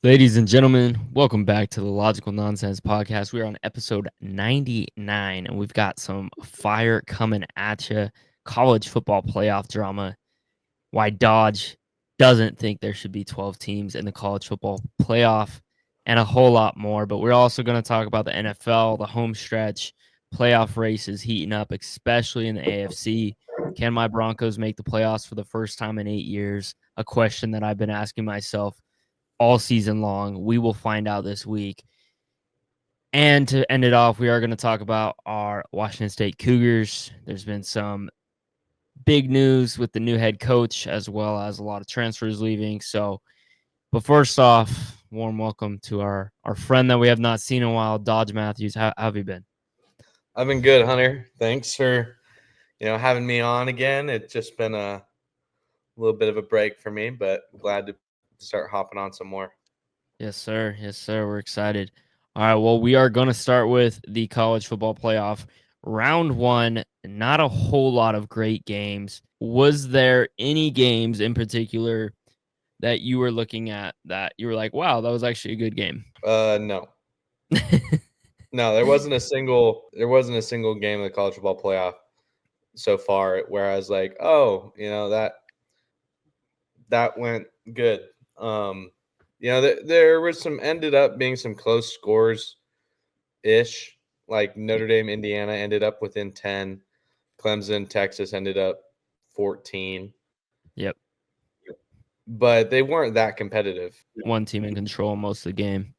Ladies and gentlemen, welcome back to the Logical Nonsense Podcast. We're on episode 99, and we've got some fire coming at you. College football playoff drama. Why Dodge doesn't think there should be 12 teams in the college football playoff, and a whole lot more. But we're also going to talk about the NFL, the home stretch, playoff races heating up, especially in the AFC. Can my Broncos make the playoffs for the first time in 8 years? A question that I've been asking myself all season long. We will find out this week. And to end it off, we are going to talk about our Washington State Cougars. There's been some big news with the new head coach, as well as a lot of transfers leaving. But first off, warm welcome to our friend that we have not seen in a while, Dodge Matthews. How have you been? I've been good, Hunter. Thanks for having me on again. It's just been a little bit of a break for me, but glad to start hopping on some more. Yes, sir. Yes, sir. We're excited. All right. Well, we are going to start with the college football playoff. Round one, not a whole lot of great games. Was there any games in particular that you were looking at that you were like, wow, that was actually a good game? No. No, there wasn't a single game in the college football playoff so far where I was like, oh, that went good. There was ended up being some close scores ish. Like Notre Dame, Indiana ended up within 10. Clemson, Texas ended up 14. Yep. But they weren't that competitive. One team in control most of the game.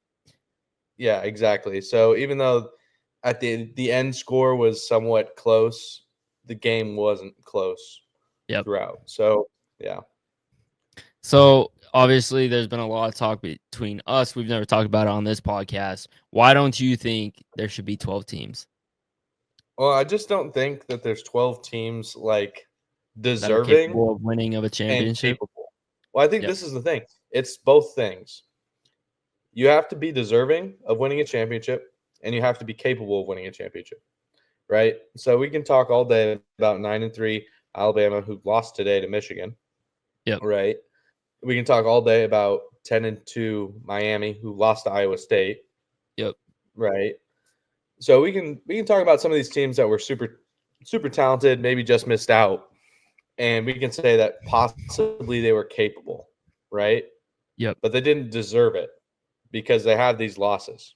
Yeah, exactly. So even though at the end score was somewhat close, the game wasn't close throughout. So, yeah. So obviously there's been a lot of talk between us. We've never talked about it on this podcast. Why don't you think there should be 12 teams? Well, I just don't think that there's 12 teams like that are deserving capable of winning of a and championship. capable. Well, I think this is the thing. It's both things. You have to be deserving of winning a championship, and you have to be capable of winning a championship, right? So we can talk all day about 9-3 Alabama, who lost today to Michigan. Yep. Right. We can talk all day about 10-2 Miami, who lost to Iowa State. Yep. Right. So we can talk about some of these teams that were super talented, maybe just missed out, and we can say that possibly they were capable, right? Yep. But they didn't deserve it because they have these losses.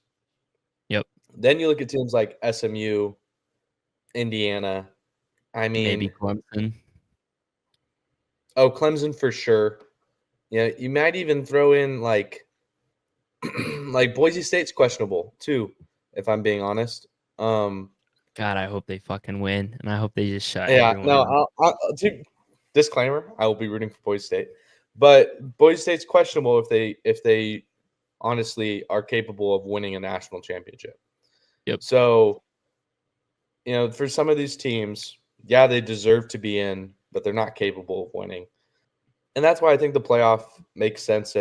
Yep. Then you look at teams like SMU, Indiana. I mean, maybe Clemson. Oh, Clemson for sure. Yeah, you might even throw in like Boise State's questionable too, if I'm being honest. God, I hope they fucking win, and I hope they just shut. Yeah, everyone no. Disclaimer: I will be rooting for Boise State, but Boise State's questionable if they honestly are capable of winning a national championship. Yep. So, for some of these teams, yeah, they deserve to be in, but they're not capable of winning. And that's why I think the playoff makes sense.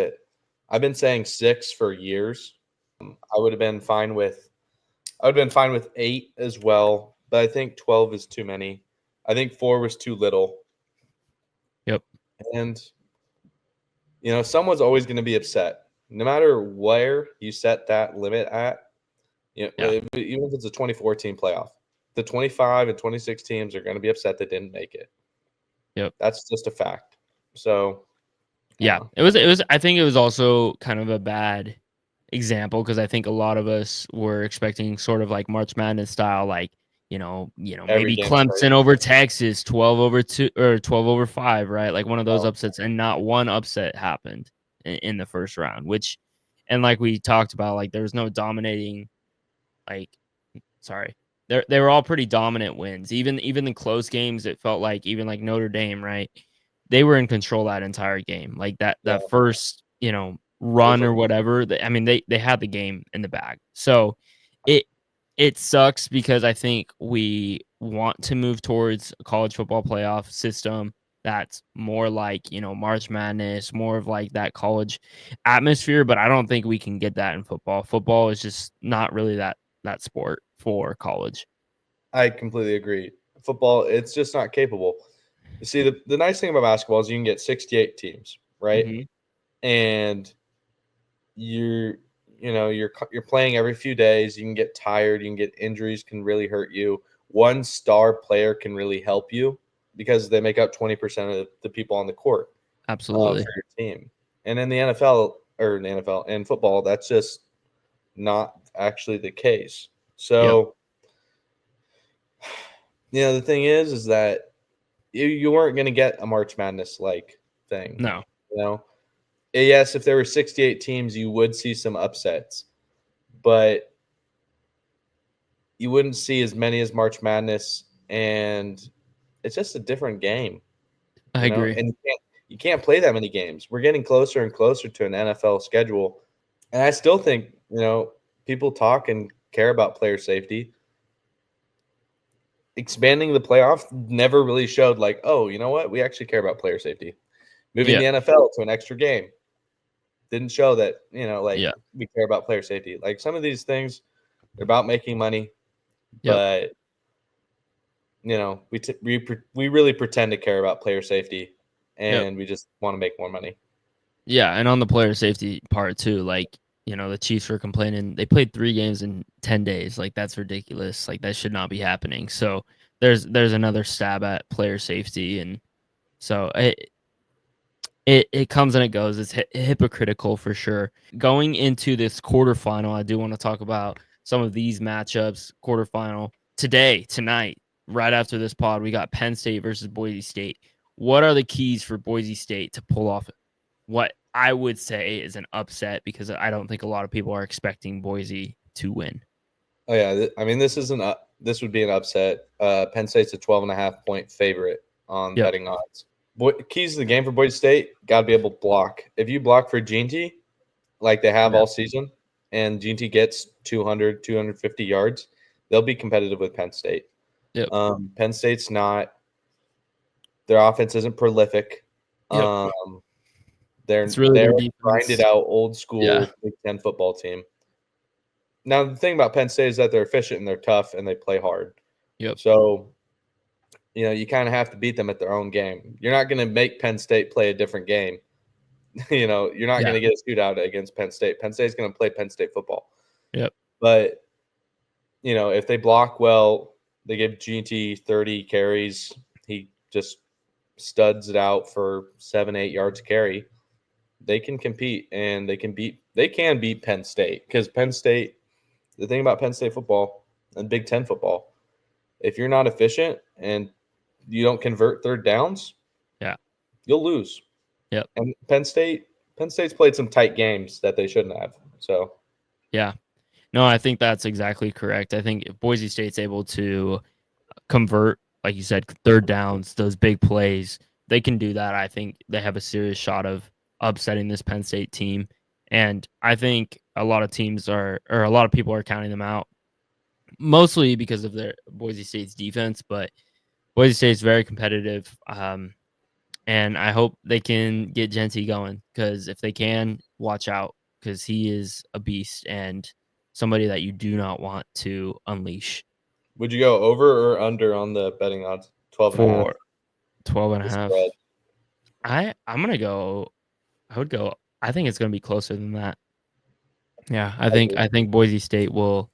I've been saying 6 for years. I would have been fine with 8 as well, but I think 12 is too many. I think 4 was too little. Yep. And someone's always going to be upset, no matter where you set that limit at. Even if it's a 24-team playoff, the 25 and 26 teams are going to be upset that didn't make it. Yep. That's just a fact. So, yeah, it was. I think it was also kind of a bad example because I think a lot of us were expecting sort of like March Madness style, like maybe Clemson over Texas, 12-2 or 12-5, right? Like one of those upsets, and not one upset happened in the first round. And like we talked about, like there was no dominating. They were all pretty dominant wins. Even the close games, it felt like even like Notre Dame, right? They were in control that entire game. Like that first, run or whatever. They had the game in the bag. So it sucks because I think we want to move towards a college football playoff system that's more like, March Madness, more of like that college atmosphere, but I don't think we can get that in football. Football is just not really that sport for college. I completely agree. Football, it's just not capable. You see, the nice thing about basketball is you can get 68 teams, right? Mm-hmm. And you're you're playing every few days. You can get tired. You can get injuries. Can really hurt you. One star player can really help you because they make up 20% of the people on the court for Absolutely. your team. And in the NFL or in the NFL and football, that's just not actually the case. Yep. So, the thing is that you weren't going to get a March Madness like thing. No. You know, yes, if there were 68 teams, you would see some upsets, but you wouldn't see as many as March Madness, and it's just a different game. I agree. And you can't play that many games. We're getting closer and closer to an NFL schedule, and I still think people talk and care about player safety. Expanding the playoff never really showed like, oh, you know what? We actually care about player safety. Moving Yeah. the NFL to an extra game didn't show that, Yeah. we care about player safety. Like some of these things, they're about making money, Yep. but we really pretend to care about player safety, Yep. and we just want to make more money. Yeah, and on the player safety part too, like, the Chiefs were complaining they played 3 games in 10 days. Like, that's ridiculous. Like, that should not be happening. So there's another stab at player safety, and so it comes and it goes. It's hypocritical for sure. Going into this quarterfinal, I do want to talk about some of these matchups. Quarterfinal tonight, right after this pod, we got Penn State versus Boise State. What are the keys for Boise State to pull off what I would say is an upset, because I don't think a lot of people are expecting Boise to win? Oh yeah, I mean this would be an upset. Penn State's a 12.5 point favorite on Yep. betting odds. Keys to the game for Boise State: got to be able to block. If you block for G&T, like they have Yeah. all season, and G&T gets 200, 250 yards, they'll be competitive with Penn State. Yep. Penn State's not. Their offense isn't prolific. Yep. They're It's really their grinded defense. out old Yeah. school Big Ten football team. Now the thing about Penn State is that they're efficient and they're tough and they play hard. Yep. So you kind of have to beat them at their own game. You're not going to make Penn State play a different game. You're not Yeah. going to get a shootout against Penn State. Penn State's going to play Penn State football. Yep. But if they block well, they give G&T 30 carries. He just studs it out for 7-8 yards carry. They can compete and they can beat Penn State, because Penn State, the thing about Penn State football and Big Ten football, if you're not efficient and you don't convert third downs, Yeah. you'll lose. Yep. And Penn State's played some tight games that they shouldn't have. So Yeah. No, I think that's exactly correct. I think if Boise State's able to convert, like you said, third downs, those big plays, they can do that. I think they have a serious shot of upsetting this Penn State team. And I think a lot of teams or a lot of people are counting them out, mostly because of their Boise State's defense. But Boise State's very competitive. And I hope they can get Genty going, because if they can, watch out, because he is a beast and somebody that you do not want to unleash. would you go over or under on the betting odds? 12.5. For 12 and a The half. spread. I'm going to go, I think it's going to be closer than that. Yeah, I think Boise State will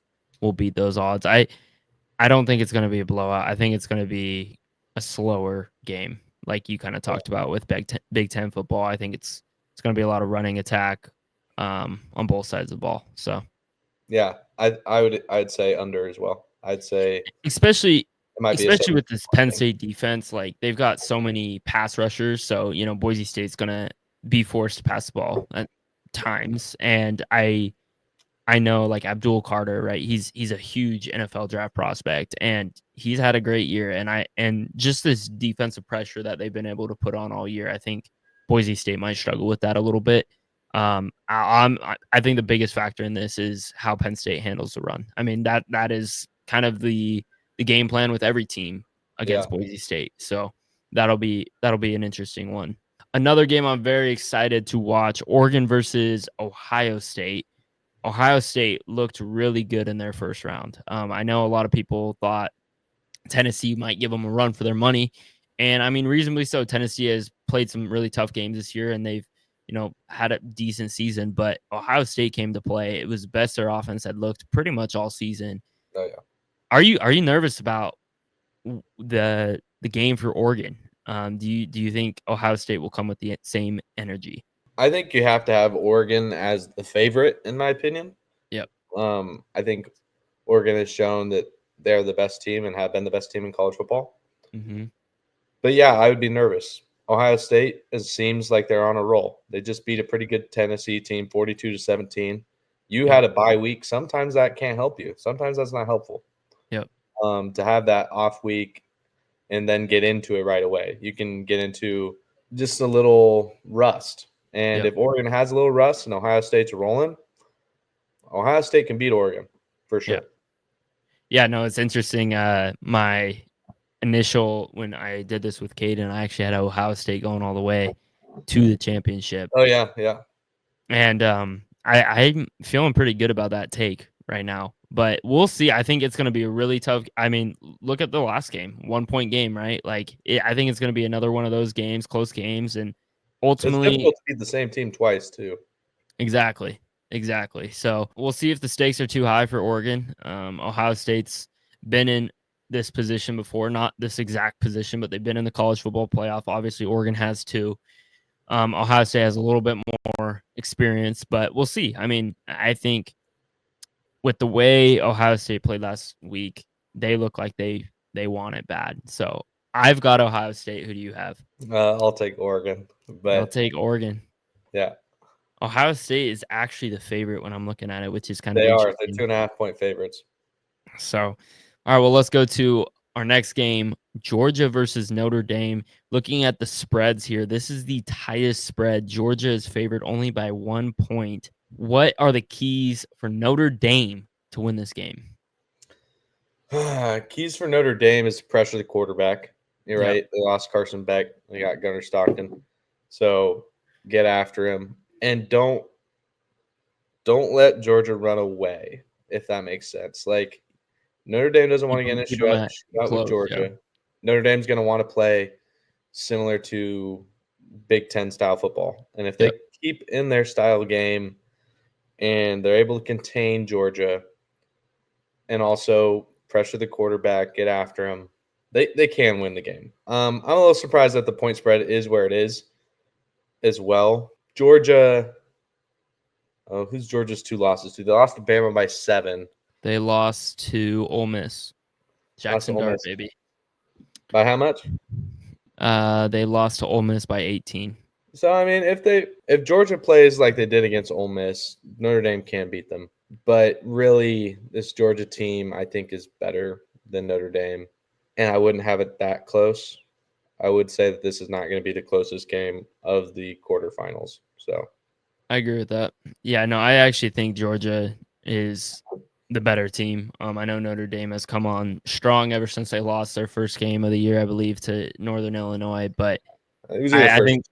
beat those odds. I don't think it's going to be a blowout. I think it's going to be a slower game, like you kind of talked about with Big Ten football. I think it's going to be a lot of running attack on both sides of the ball. So Yeah, I'd say under as well. I'd say especially it might be a especially safe with this Penn thing. State defense, like they've got so many pass rushers. So Boise State's going to be forced to pass the ball at times, and I know, like, Abdul Carter, right? He's a huge NFL draft prospect, and he's had a great year. And just this defensive pressure that they've been able to put on all year, I think Boise State might struggle with that a little bit. I think the biggest factor in this is how Penn State handles the run. I mean, that is kind of the game plan with every team against Boise State. So that'll be an interesting one. Another game I'm very excited to watch: Oregon versus Ohio State. Ohio State looked really good in their first round. I know a lot of people thought Tennessee might give them a run for their money, and I mean, reasonably so. Tennessee has played some really tough games this year, and they've had a decent season, but Ohio State came to play. It was the best their offense had looked pretty much all season. Oh yeah. Are you nervous about the game for Oregon? Do you think Ohio State will come with the same energy? I think you have to have Oregon as the favorite, in my opinion. Yep. I think Oregon has shown that they're the best team and have been the best team in college football. Mm-hmm. But yeah, I would be nervous. Ohio State, it seems like they're on a roll. They just beat a pretty good Tennessee team, 42-17. You Yep. had a bye week. Sometimes that can't help you. Sometimes that's not helpful. Yep. To have that off week and then get into it right away. You can get into just a little rust. And Yep. if Oregon has a little rust and Ohio State's rolling, Ohio State can beat Oregon for sure. Yeah. Yeah, no, it's interesting. My initial when I did this with Caden, I actually had Ohio State going all the way to the championship. Oh yeah, yeah. And I'm feeling pretty good about that take right now. But we'll see. I think it's going to be a really tough. I mean, look at the last game, 1 point game, right? Like, I think it's going to be another one of those games, close games, and It's ultimately, difficult to beat the same team twice too. exactly. So we'll see if the stakes are too high for Oregon. Ohio State's been in this position before, not this exact position, but they've been in the college football playoff. Obviously, Oregon has too. Ohio State has a little bit more experience, but we'll see. I mean, I think with the way Ohio State played last week, they look like they want it bad. So I've got Ohio State. Who do you have? I'll take Oregon, I'll but take Oregon. yeah, Ohio State is actually the favorite when I'm looking at it, which is kind of they are. They're interesting. 2.5-point favorites. So, all right, well, let's go to our next game, Georgia versus Notre Dame. Looking at the spreads here, this is the tightest spread. Georgia is favored only by 1 point. What are the keys for Notre Dame to win this game? Keys for Notre Dame is to pressure the quarterback. You're Yep. right. They lost Carson Beck. They got Gunnar Stockton. So get after him and don't let Georgia run away, if that makes sense. Like Notre Dame doesn't want to get in a Keep them at shootout with close. Georgia. Yeah. Notre Dame's going to want to play similar to Big Ten style football. And if they Yep. keep in their style game and they're able to contain Georgia and also pressure the quarterback, get after him, they can win the game. I'm a little surprised that the point spread is where it is as well. Georgia, who's Georgia's two losses to? They lost to Bama by 7. They lost to Ole Miss. Jackson Ole Dart, Miss. baby. By how much? They lost to Ole Miss by 18. So I mean, if Georgia plays like they did against Ole Miss, Notre Dame can beat them. But really, this Georgia team I think is better than Notre Dame, and I wouldn't have it that close. I would say that this is not going to be the closest game of the quarterfinals. So I agree with that. Yeah, no, I actually think Georgia is the better team. I know Notre Dame has come on strong ever since they lost their first game of the year, I believe, to Northern Illinois. But it was their I first. think,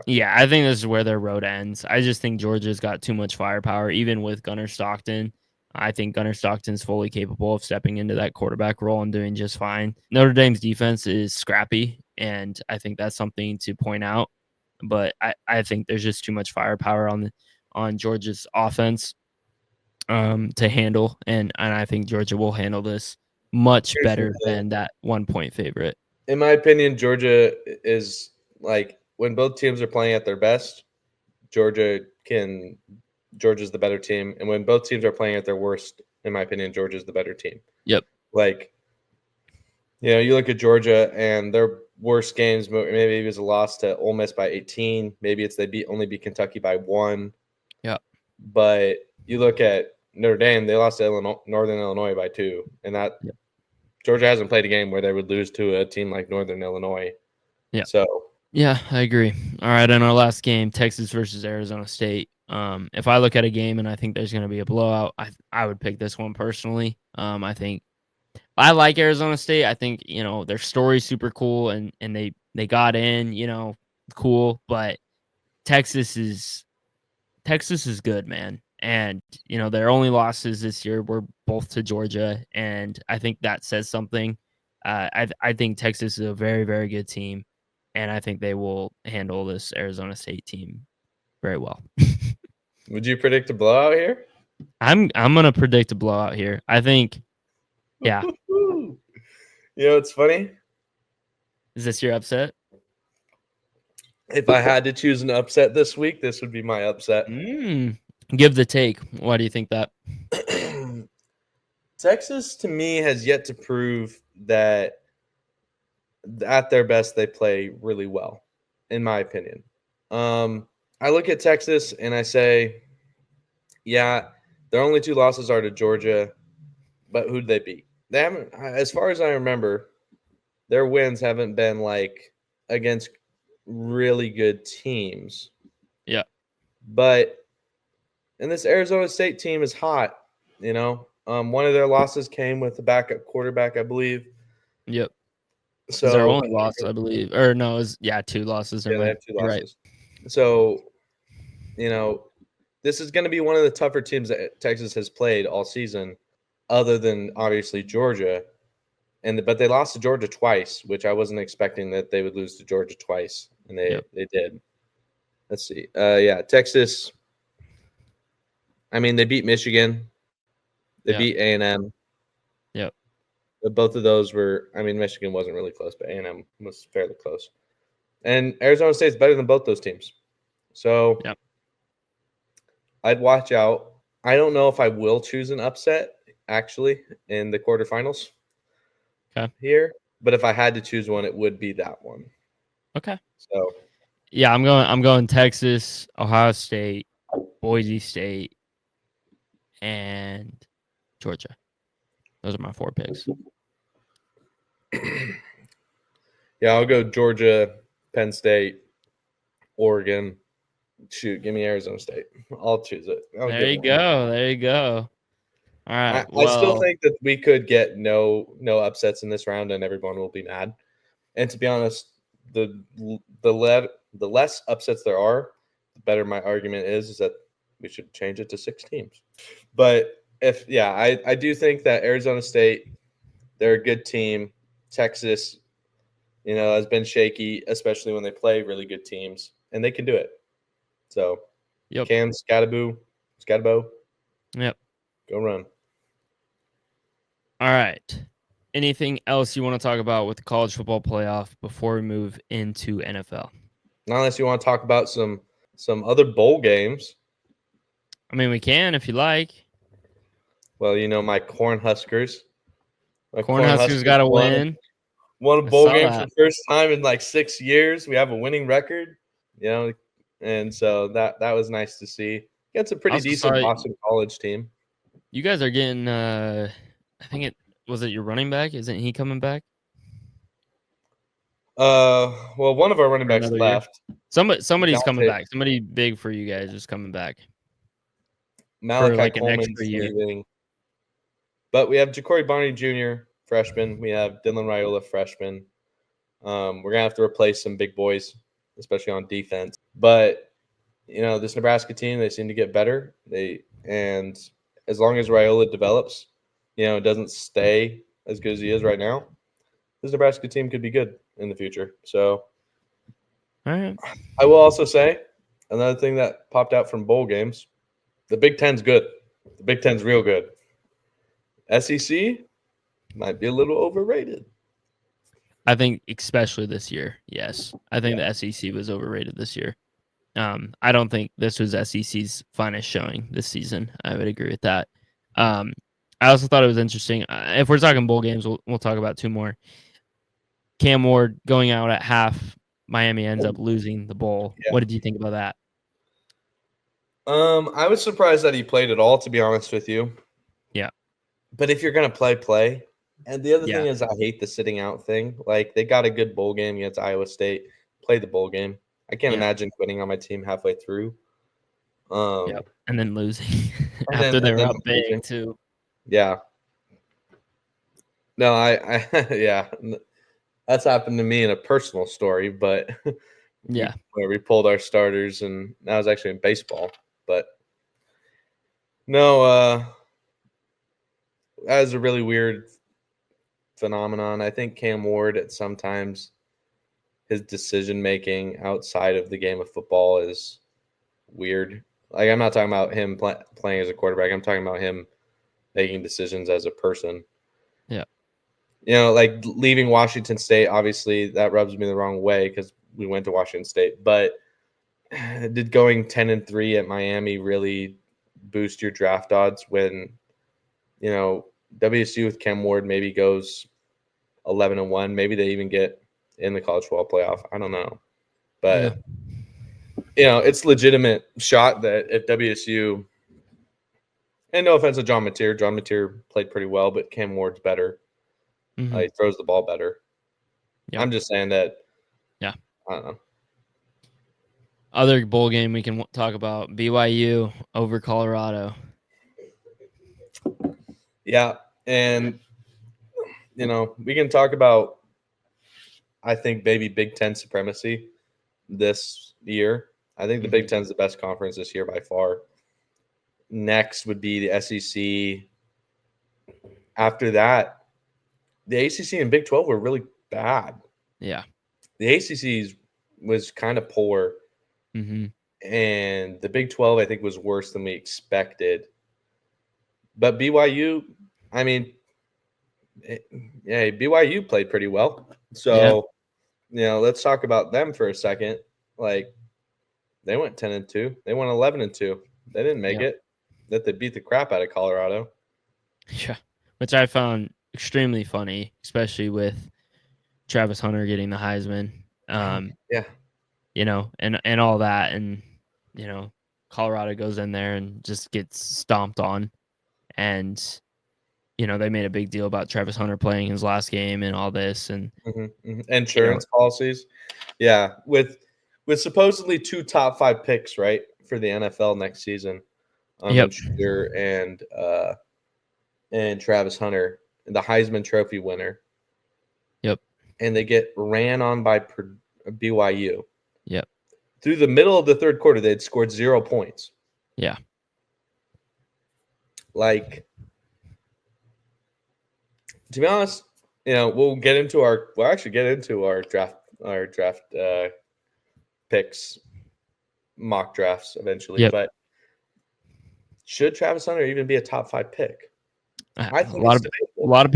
yeah, I think this is where their road ends. I just think Georgia's got too much firepower, even with Gunnar Stockton. I think Gunnar Stockton's fully capable of stepping into that quarterback role and doing just fine. Notre Dame's defense is scrappy, and I think that's something to point out. But I think there's just too much firepower on Georgia's offense to handle, and I think Georgia will handle this much better than that 1 point favorite. In my opinion, Georgia is like when both teams are playing at their best, Georgia's the better team. And when both teams are playing at their worst, in my opinion, Georgia's the better team. Yep. Like, you look at Georgia and their worst games, maybe it was a loss to Ole Miss by 18. Maybe it's they only beat Kentucky by 1. Yeah. But you look at Notre Dame, they lost to Northern Illinois by 2. And that Georgia hasn't played a game where they would lose to a team like Northern Illinois. Yeah. So yeah, I agree. All right, in our last game, Texas versus Arizona State. If I look at a game and I think there's going to be a blowout, I would pick this one personally. I think I like Arizona State. I think their story's super cool and they got in, cool. But Texas is good, man. And their only losses this year were both to Georgia, and I think that says something. I think Texas is a very, very good team, and I think they will handle this Arizona State team very well. Would you predict a blowout here? I'm gonna predict a blowout here. I think, yeah. You know, it's funny. Is this your upset? If I had to choose an upset this week, this would be my upset. Give the take. Why do you think that? Texas, to me, has yet to prove that at their best they play really well, in my opinion. I look at Texas and I say, yeah, their only 2 losses are to Georgia, but who'd they beat? They haven't, as far as I remember, their wins haven't been like against really good teams. Yeah. But and this Arizona State team is hot, you know. One of their losses came with the backup quarterback, I believe. Yep. So their only loss, I believe. Or no, it was 2 losses. yeah, they have 2 You're right. losses. So, you know, this is going to be one of the tougher teams that Texas has played all season, other than obviously Georgia. But they lost to Georgia twice, which I wasn't expecting that they would lose to Georgia twice, and they did. Let's see. Texas. I mean, they beat Michigan. They beat A&M. Yep. But both of those were. I mean, Michigan wasn't really close, but A&M was fairly close. And Arizona State's better than both those teams. So I'd watch out. I don't know if I will choose an upset actually in the quarterfinals here, but if I had to choose one, it would be that one. Okay. So yeah, I'm going Texas, Ohio State, Boise State, and Georgia. Those are my 4 picks. Yeah, I'll go Georgia, Penn State, Oregon. Shoot, give me Arizona State. I'll choose it. There you go. There you go. All right. I still think that we could get no upsets in this round, and everyone will be mad. And to be honest, the less upsets there are, the better my argument is that we should change it to 6 teams. But I do think that Arizona State, they're a good team. Texas, has been shaky, especially when they play really good teams, and they can do it. So, Cam Scatabo, yep, go run. All right. Anything else you want to talk about with the college football playoff before we move into NFL? Not unless you want to talk about some other bowl games. I mean, we can if you like. Well, my Cornhuskers. Cornhuskers got to win. Won a bowl game for the first time in like 6 years. We have a winning record, and so that was nice to see. It's a pretty decent Boston College team. You guys are getting, I think it was your running back. Isn't he coming back? Well, one of our running backs left. Somebody's coming back. Somebody big for you guys is coming back. Malachi Coleman's leaving. But we have Ja'Cory Barney Jr., freshman. We have Dylan Raiola, freshman. We're going to have to replace some big boys, especially on defense. But, this Nebraska team, they seem to get better. And as long as Raiola develops, doesn't stay as good as he is right now, this Nebraska team could be good in the future. So all right. I will also say another thing that popped out from bowl games, the Big Ten's good. The Big Ten's real good. SEC might be a little overrated. I think especially this year, yes. I think the SEC was overrated this year. I don't think this was SEC's finest showing this season. I would agree with that. I also thought it was interesting. If we're talking bowl games, we'll talk about 2 more. Cam Ward going out at half. Miami ends up losing the bowl. Yeah. What did you think about that? I was surprised that he played at all, to be honest with you. Yeah. But if you're going to play. And the other thing is I hate the sitting out thing. Like, they got a good bowl game against Iowa State. Play the bowl game. I can't imagine quitting on my team halfway through. And then losing after they were up big, too. Yeah. No, yeah. That's happened to me in a personal story, but where we pulled our starters, and that was actually in baseball. But no, that was a really weird phenomenon. I think Cam Ward at sometimes his decision making outside of the game of football is weird. Like, I'm not talking about him playing as a quarterback. I'm talking about him making decisions as a person. Yeah. Like leaving Washington State, obviously that rubs me the wrong way because we went to Washington State. But did going 10-3 at Miami really boost your draft odds when, WSU with Cam Ward maybe goes 11-1? Maybe they even get in the college football playoff. I don't know. But, it's legitimate shot that if WSU, and no offense to John Mateer played pretty well, but Cam Ward's better. Mm-hmm. He throws the ball better. Yep. I'm just saying that. Yeah. I don't know. Other bowl game we can talk about, BYU over Colorado. Yeah, and we can talk about, I think, maybe Big Ten supremacy this year. I think the Big Ten is the best conference this year by far. Next would be the SEC. After that, the ACC and Big 12 were really bad. Yeah. The ACC was kind of poor, Mm-hmm. and the Big 12, I think, was worse than we expected. But BYU, I mean, BYU played pretty well. So, let's talk about them for a second. Like, they went 10-2. They went 11-2. They didn't make it. That they beat the crap out of Colorado. Yeah, which I found extremely funny, especially with Travis Hunter getting the Heisman. Yeah. And all that, and Colorado goes in there and just gets stomped on, and they made a big deal about Travis Hunter playing his last game and all this, and insurance policies. Yeah, with supposedly 2 top 5 picks, right, for the NFL next season. Shooter and Travis Hunter, the Heisman Trophy winner. Yep. And they get ran on by BYU. Yep. Through the middle of the third quarter, they had scored 0 points. Yeah. Like, to be honest, we'll get into our draft picks, mock drafts eventually. Yep. But should Travis Hunter even be a top 5 pick? I think a lot of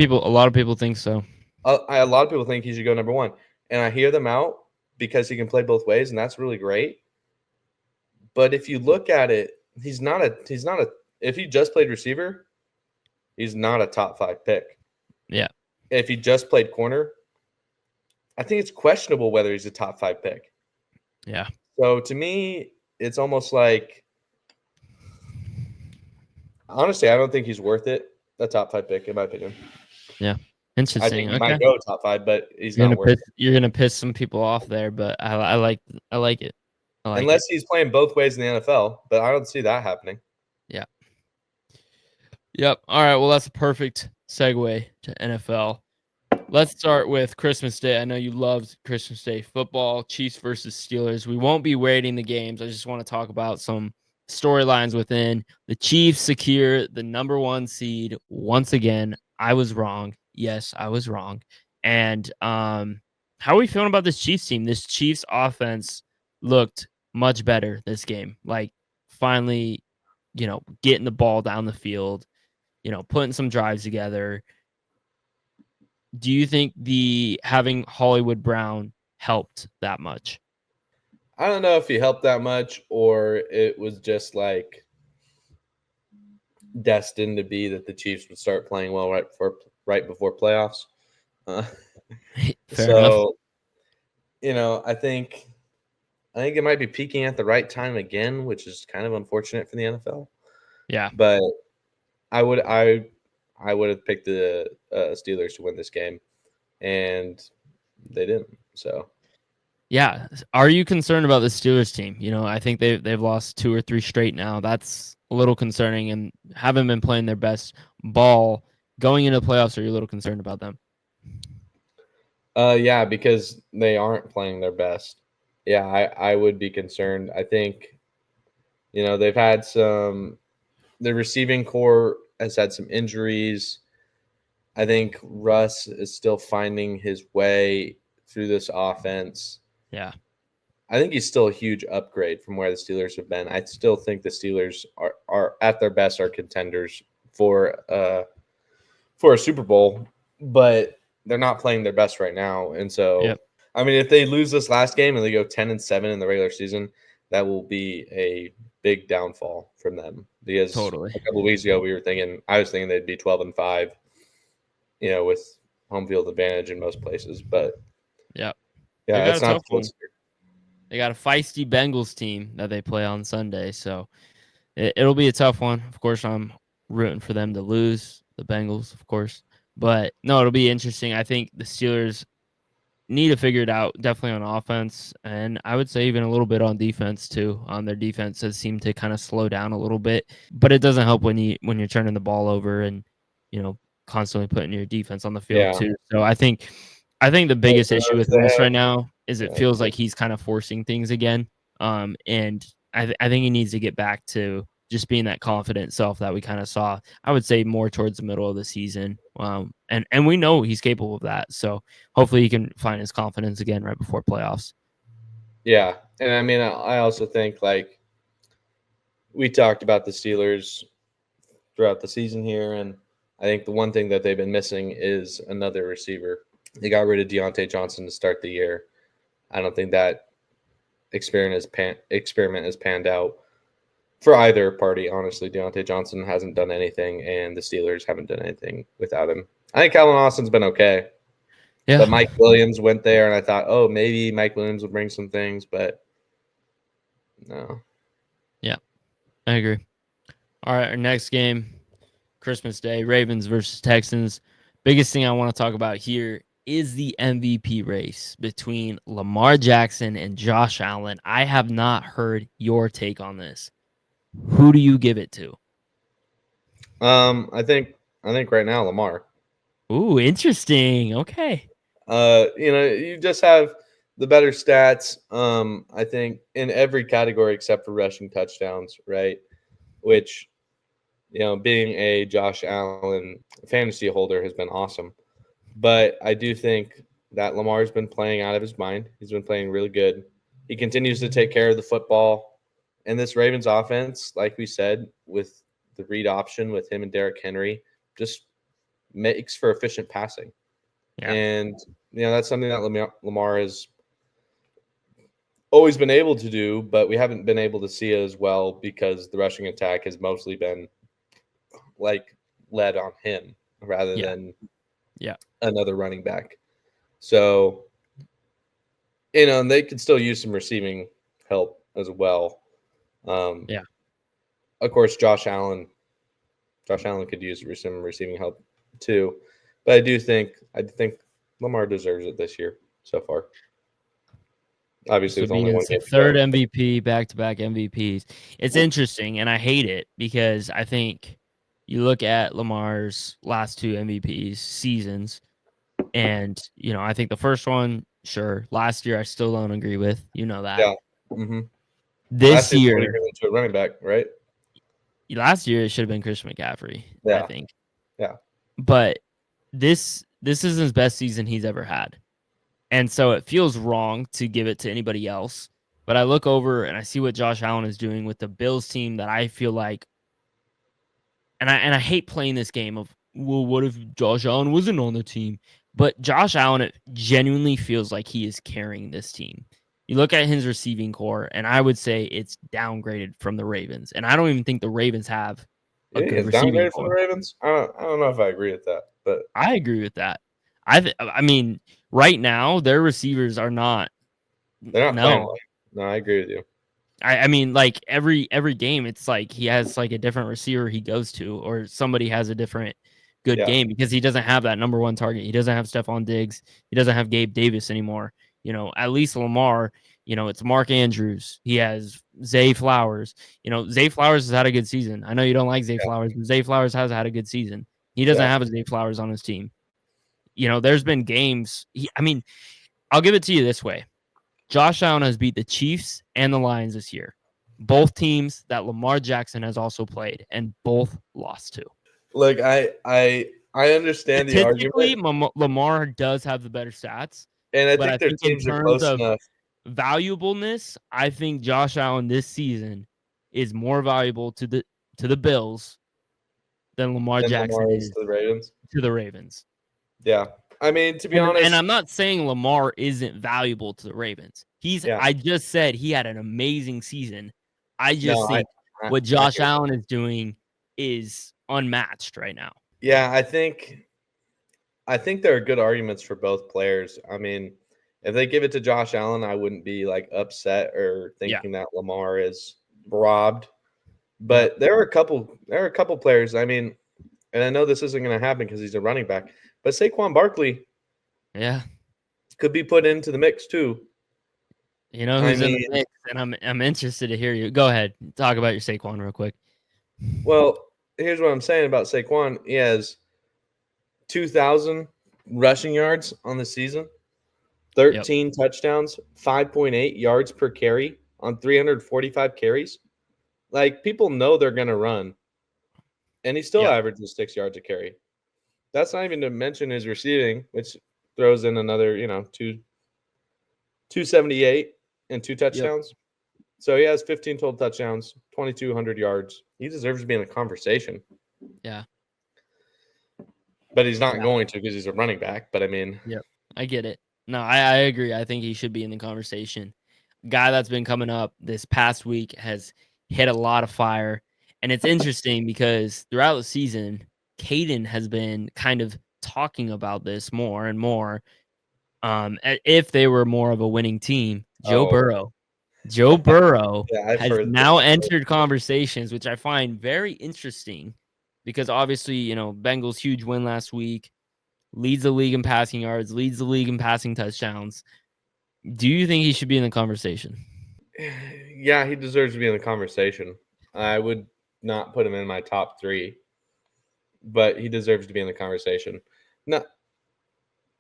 people think so. A lot of people think he should go number 1, and I hear them out because he can play both ways, and that's really great. But if you look at it, he's not a. If he just played receiver, he's not a top 5 pick. Yeah. If he just played corner, I think it's questionable whether he's a top 5 pick. Yeah. So to me, it's almost like, honestly, I don't think he's worth it. A top 5 pick, in my opinion. Yeah. Interesting. I think he might go top 5, but you're gonna piss some people off there, but I like it. Unless he's playing both ways in the NFL, but I don't see that happening. Yeah. Yep. All right. Well, that's a perfect segue to NFL. Let's start with Christmas Day. I know you loved Christmas Day football, Chiefs versus Steelers. We won't be rating the games. I just want to talk about some storylines within. The Chiefs secure the number 1 seed once again. I was wrong. Yes, I was wrong. And how are we feeling about this Chiefs team? This Chiefs offense looked much better this game. Like, finally, getting the ball down the field, putting some drives together. Do you think having Hollywood Brown helped that much? I don't know if he helped that much, or it was just like destined to be that the Chiefs would start playing well right before playoffs. Fair enough. I think it might be peaking at the right time again, which is kind of unfortunate for the NFL. Yeah, but I would have picked the Steelers to win this game, and they didn't. So, yeah. Are you concerned about the Steelers team? I think they've lost 2 or 3 straight now. That's a little concerning, and haven't been playing their best ball going into the playoffs. Are you a little concerned about them? Yeah, because they aren't playing their best. Yeah, I would be concerned. I think, they've had the receiving core has had some injuries. I think Russ is still finding his way through this offense. Yeah. I think he's still a huge upgrade from where the Steelers have been. I still think the Steelers are at their best are contenders for a Super Bowl, but they're not playing their best right now. And so, Yep. I mean, if they lose this last game and they go 10-7 in the regular season, that will be a big downfall from them. Because Totally. a couple of weeks ago, I was thinking they'd be 12-5, with home field advantage in most places. But Yep. yeah, They got that's a not tough the one. case here. They got a feisty Bengals team that they play on Sunday, so it'll be a tough one. Of course, I'm rooting for them to lose, the Bengals, of course. But no, it'll be interesting. I think the Steelers need to figure it out, definitely on offense, and I would say even a little bit on defense too. On their defense has seemed to kind of slow down a little bit, but it doesn't help when you're turning the ball over and constantly putting your defense on the field Yeah. too. So I think the biggest issue with They Willis have, right now is it yeah, feels like he's kind of forcing things again. And I think he needs to get back to just being that confident self that we kind of saw. I would say more towards the middle of the season. And we know he's capable of that. So hopefully he can find his confidence again right before playoffs. yeah. And I mean, I also think like we talked about the Steelers throughout the season here, and I think the one thing that they've been missing is another receiver. They got rid of Deontay Johnson to start the year. I don't think that experiment has panned out for either party. Honestly, Deontay Johnson hasn't done anything, and the Steelers haven't done anything without him. I think Calvin Austin's been okay, Yeah. but Mike Williams went there, and I thought, oh, maybe Mike Williams will bring some things, but no. Yeah, I agree. All right, our next game, Christmas Day, Ravens versus Texans. Biggest thing I want to talk about here is the MVP race between Lamar Jackson and Josh Allen. I have not heard your take on this. Who do you give it to? I think right now Lamar. Ooh, interesting. Okay. You just have the better stats. I think in every category except for rushing touchdowns, right? Which, being a Josh Allen fantasy holder has been awesome. But I do think that Lamar's been playing out of his mind. He's been playing really good. He continues to take care of the football. And this Ravens offense, like we said, with the read option with him and Derrick Henry, just makes for efficient passing. Yeah. And that's something that Lamar has always been able to do, but we haven't been able to see it as well because the rushing attack has mostly been like led on him rather Yeah. than Yeah. another running back. So, and they could still use some receiving help as well. Yeah. Of course, Josh Allen could use some receiving help too, but I think Lamar deserves it this year so far. Obviously, So with being only one it's the game to third go. MVP, back-to-back MVPs. It's interesting, and I hate it because I think you look at Lamar's last two MVPs seasons, and I think the first one, sure, last year I still don't agree with. You know that. Yeah. Mm-hmm. This Last year, somebody year, turned into a running back, right? last year it should have been Christian McCaffrey, I Yeah. think. Yeah. But this is his best season he's ever had. And so it feels wrong to give it to anybody else. But I look over and I see what Josh Allen is doing with the Bills team that I feel like, and I hate playing this game of, well, what if Josh Allen wasn't on the team? But Josh Allen, it genuinely feels like he is carrying this team. You look at his receiving core, and I would say it's downgraded from the Ravens. And I don't even think the Ravens have a You think good it's receiving downgraded from the core. Ravens? I don't know if I agree with that, but I agree with that. I mean, right now their receivers are not. they're not playing No, well. No, I agree with you. I mean, like every game, it's like he has like a different receiver he goes to, or somebody has a different good Yeah. game because he doesn't have that number one target. He doesn't have Stephon Diggs. He doesn't have Gabe Davis anymore. At least Lamar. It's Mark Andrews. He has Zay Flowers. Zay Flowers has had a good season. I know you don't like Zay Yeah. Flowers, but Zay Flowers has had a good season. He doesn't Yeah. have a Zay Flowers on his team. There's been games. I mean, I'll give it to you this way. Josh Allen has beat the Chiefs and the Lions this year. Both teams that Lamar Jackson has also played, and both lost to. Look, I understand the Statistically, argument, Lamar does have the better stats, and I but I think their think in teams are terms close of enough. valuableness, I think Josh Allen this season is more valuable to the Bills than Lamar And Jackson Lamar is is to the Ravens. to the Ravens. Yeah. I mean, to be And honest, I'm not saying Lamar isn't valuable to the Ravens. yeah. I just said he had an amazing season. I just No, think I what I Josh hear Allen is doing is unmatched right now. yeah, I think there are good arguments for both players. I mean, if they give it to Josh Allen, I wouldn't be like upset or Yeah. thinking that Lamar is robbed. Yep. But there are a couple players. I mean, and I know this isn't going to happen because he's a running back, but Saquon Barkley Yeah. could be put into the mix too. You know I who's in the mean, mix, and I'm interested to hear you. Go ahead. Talk about your Saquon real quick. well, here's what I'm saying about Saquon. He has 2,000 rushing yards on the season, Yep. 13 touchdowns, 5.8 yards per carry on 345 carries. Like people know they're going to run, and he still Yep. averages 6 yards a carry. That's not even to mention his receiving, which throws in another, 278 and two Yep. touchdowns. So he has 15 total touchdowns, 2,200 yards. He deserves to be in the conversation, Yeah. but he's not Yeah. going to because he's a running back. But I mean, Yep. I get it. No, I agree. I think he should be in the conversation. Guy that's been coming up this past week has hit a lot of fire. And it's interesting because throughout the season, Caden has been kind of talking about this more and more. If they were more of a winning team, Joe oh, Burrow. Joe Burrow yeah, I've has heard. now entered conversations, which I find very interesting because obviously, Bengals huge win last week, leads the league in passing yards, leads the league in passing touchdowns. Do you think he should be in the conversation? Yeah, he deserves to be in the conversation. I would not put him in my top three, but he deserves to be in the conversation.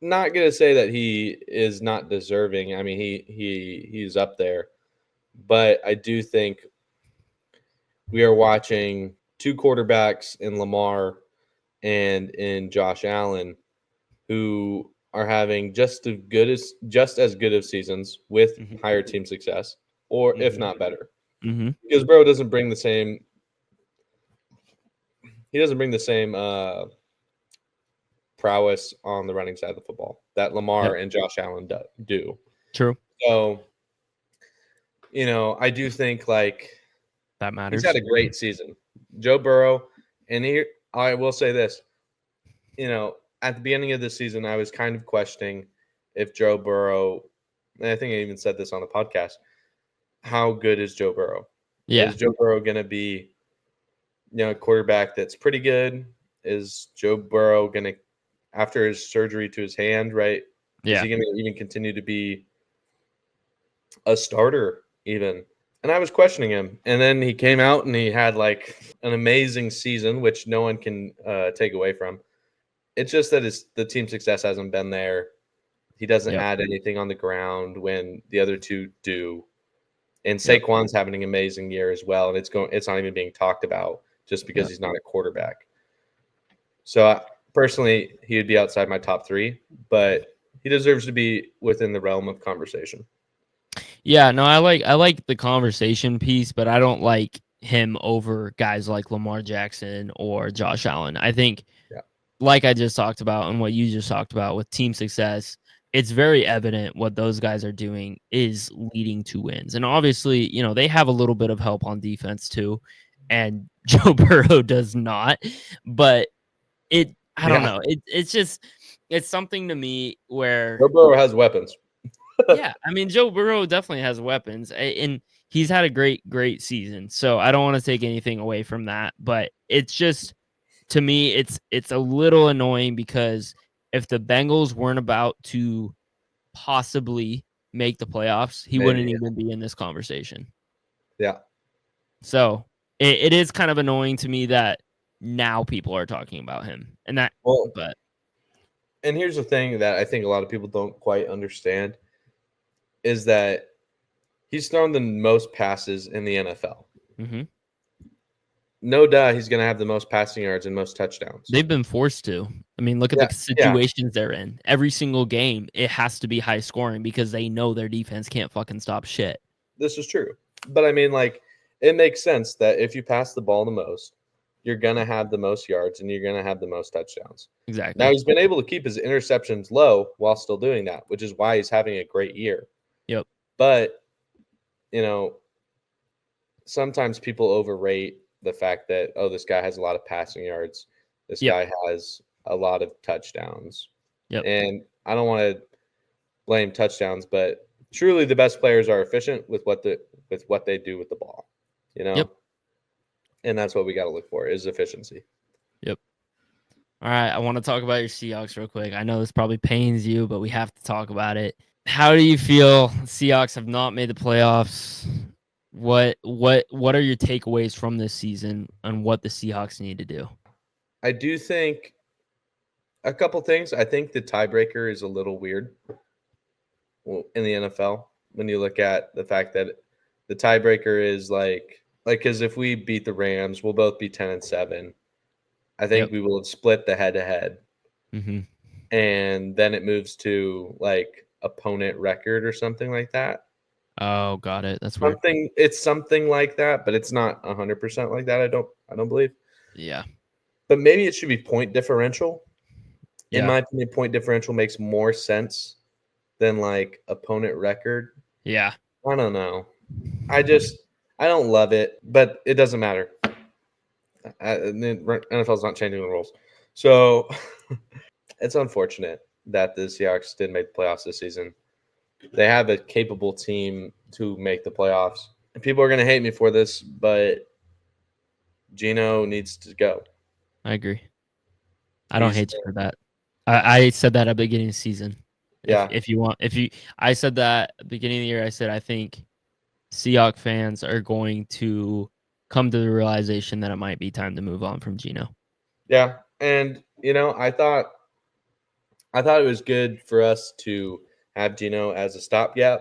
Not gonna say that he is not deserving. I mean, he's up there, but I do think we are watching two quarterbacks in Lamar and in Josh Allen who are having just as good of seasons with Mhm, higher team success, or if mhm, not better. mhm. Because Burrow doesn't bring the same. He doesn't bring the same prowess on the running side of the football that Yep, Lamar and Josh Allen do. true. So, I do think like That he's had matters. a great season. Joe Burrow, and here I will say this, at the beginning of the season, I was kind of questioning if Joe Burrow, and I think I even said this on the podcast, how good is Joe Burrow? Yeah, Is Joe Burrow going to be, a quarterback that's pretty good? Is Joe Burrow going to, after his surgery to his hand, right? Is yeah, he going to even continue to be a starter even? And I was questioning him. And then he came out and he had like an amazing season, which no one can take away from. It's just that the team success hasn't been there. He doesn't yep, add anything on the ground when the other two do. And yep, Saquon's having an amazing year as well, and it's not even being talked about just because yep. he's not a quarterback. So personally, he would be outside my top three, but he deserves to be within the realm of conversation. Yeah, no, I like the conversation piece, but I don't like him over guys like Lamar Jackson or Josh Allen. I think, Yeah. like I just talked about and what you just talked about with team success, it's very evident what those guys are doing is leading to wins. And obviously, they have a little bit of help on defense too, and Joe Burrow does not. But I don't Yeah. know. It's just it's something to me where Joe Burrow has weapons. yeah, I mean, Joe Burrow definitely has weapons, and he's had a great season. So I don't want to take anything away from that, but it's just to me, it's a little annoying because if the Bengals weren't about to possibly make the playoffs, he wouldn't Maybe. even be in this conversation. Yeah. So it is kind of annoying to me that now people are talking about him, and that, Well, but and here's the thing that I think a lot of people don't quite understand is that he's thrown the most passes in the NFL. mhm. No doubt he's going to have the most passing yards and most touchdowns. They've been forced to. I mean, look at Yeah, the yeah, situations they're in. Every single game, it has to be high scoring because they know their defense can't fucking stop shit. this is true. But I mean, like, it makes sense that if you pass the ball the most, you're gonna have the most yards and you're gonna have the most touchdowns. Now Exactly. he's been able to keep his interceptions low while still doing that, which is why he's having a great year. Yep. But you know, sometimes people overrate the fact that, oh, this guy has a lot of passing yards. This Yep. guy has a lot of touchdowns. Yep. And I don't want to blame touchdowns, but truly the best players are efficient with what they do with the ball, you Yep. know? And that's what we got to look for is efficiency. Yep. All right. I want to talk about your Seahawks real quick. I know this probably pains you, but we have to talk about it. How do you feel? Seahawks have not made the playoffs. What are your takeaways from this season on what the Seahawks need to do? I do think a couple things. I think the tiebreaker is a little weird in the NFL when you look at the fact that the tiebreaker is like because if we beat the Rams, we'll both be 10-7. I think Yep. we will have split the head-to-head, Mm-hmm. and then it moves to like opponent record or something like that. Oh, got it. That's weird. It's something like that, but it's not 100% like that. I don't believe. Yeah. But maybe it should be point differential. In Yeah. my opinion, point differential makes more sense than like opponent record. Yeah. I don't know. I don't love it, but it doesn't matter. The NFL's not changing the rules, so it's unfortunate that the Seahawks didn't make the playoffs this season. They have a capable team to make the playoffs. And people are going to hate me for this, but Gino needs to go. I agree. I don't He's hate you for that. I said that at the beginning of the season. yeah, I said that at the beginning of the year. I said I think Seahawks fans are going to come to the realization that it might be time to move on from Gino. yeah. And I thought it was good for us to have Gino as a stopgap.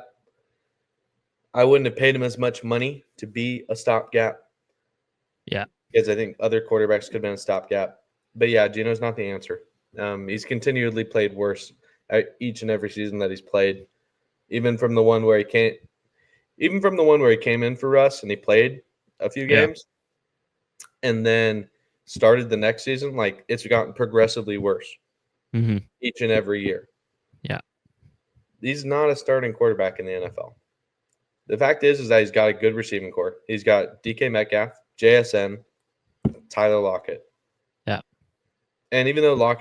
I wouldn't have paid him as much money to be a stopgap. Yeah. Because I think other quarterbacks could have been a stopgap. But yeah, Gino's not the answer. He's continually played worse each and every season that he's played. Even from the one where he came in for us and he played a few Yeah. games and then started the next season, like it's gotten progressively worse Mm-hmm. each and every year. Yeah. He's not a starting quarterback in the NFL. The fact is that he's got a good receiving core. He's got DK Metcalf, JSN, Tyler Lockett. Yeah. And even though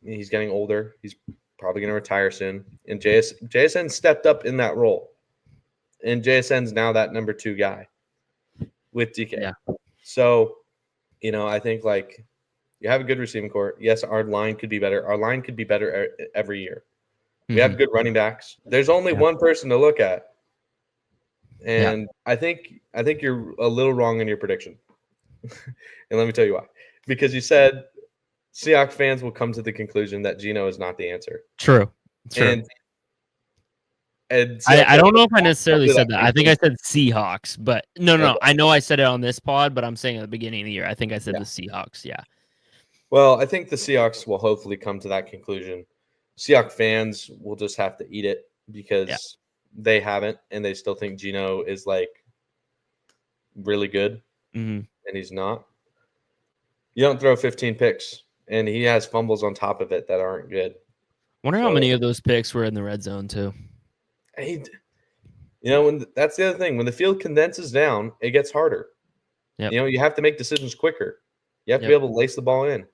he's getting older, he's probably going to retire soon. And JSN stepped up in that role. And JSN's now that number 2 guy with DK. Yeah. So, I think like you have a good receiving core. Yes, our line could be better. Our line could be better every year. We have good running backs. There's only one person to look at. And I think you're a little wrong in your prediction. And let me tell you why. Because you said Seahawks fans will come to the conclusion that Gino is not the answer. True. And I don't know if I necessarily said that. I think I conclusion. said Seahawks, but no. Okay. I know I said it on this pod, but I'm saying at the beginning of the year. I think I said Yeah. the Seahawks. Yeah. Well, I think the Seahawks will hopefully come to that conclusion. Seahawks fans will just have to eat it because they haven't, and they still think Gino is like really good, and he's not. You don't throw 15 picks, and he has fumbles on top of it that aren't good. Wonder how many of those picks were in the red zone too. That's the other thing. When the field condenses down, it gets harder. Yep. You have to make decisions quicker. You have to be able to lace the ball in,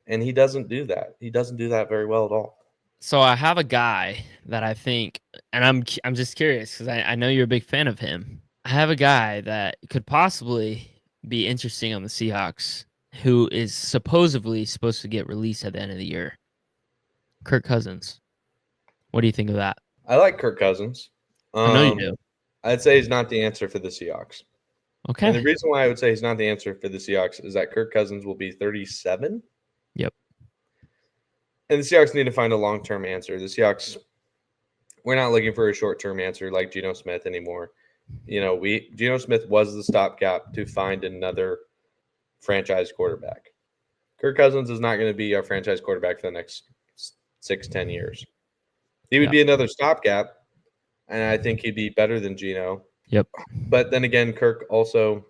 and he doesn't do that. He doesn't do that very well at all. So I have a guy that I think, and I'm just curious because I know you're a big fan of him. I have a guy that could possibly be interesting on the Seahawks, who is supposedly supposed to get released at the end of the year. Kirk Cousins. What do you think of that? I like Kirk Cousins. I know you do. I'd say he's not the answer for the Seahawks. Okay. And the reason why I would say he's not the answer for the Seahawks is that Kirk Cousins will be 37. Yep. And the Seahawks need to find a long-term answer. The Seahawks, we're not looking for a short-term answer like Geno Smith anymore. Geno Smith was the stopgap to find another franchise quarterback. Kirk Cousins is not going to be our franchise quarterback for the next 6-10 years. He would Yeah. be another stopgap, and I think he'd be better than Geno. Yep. But then again, Kirk also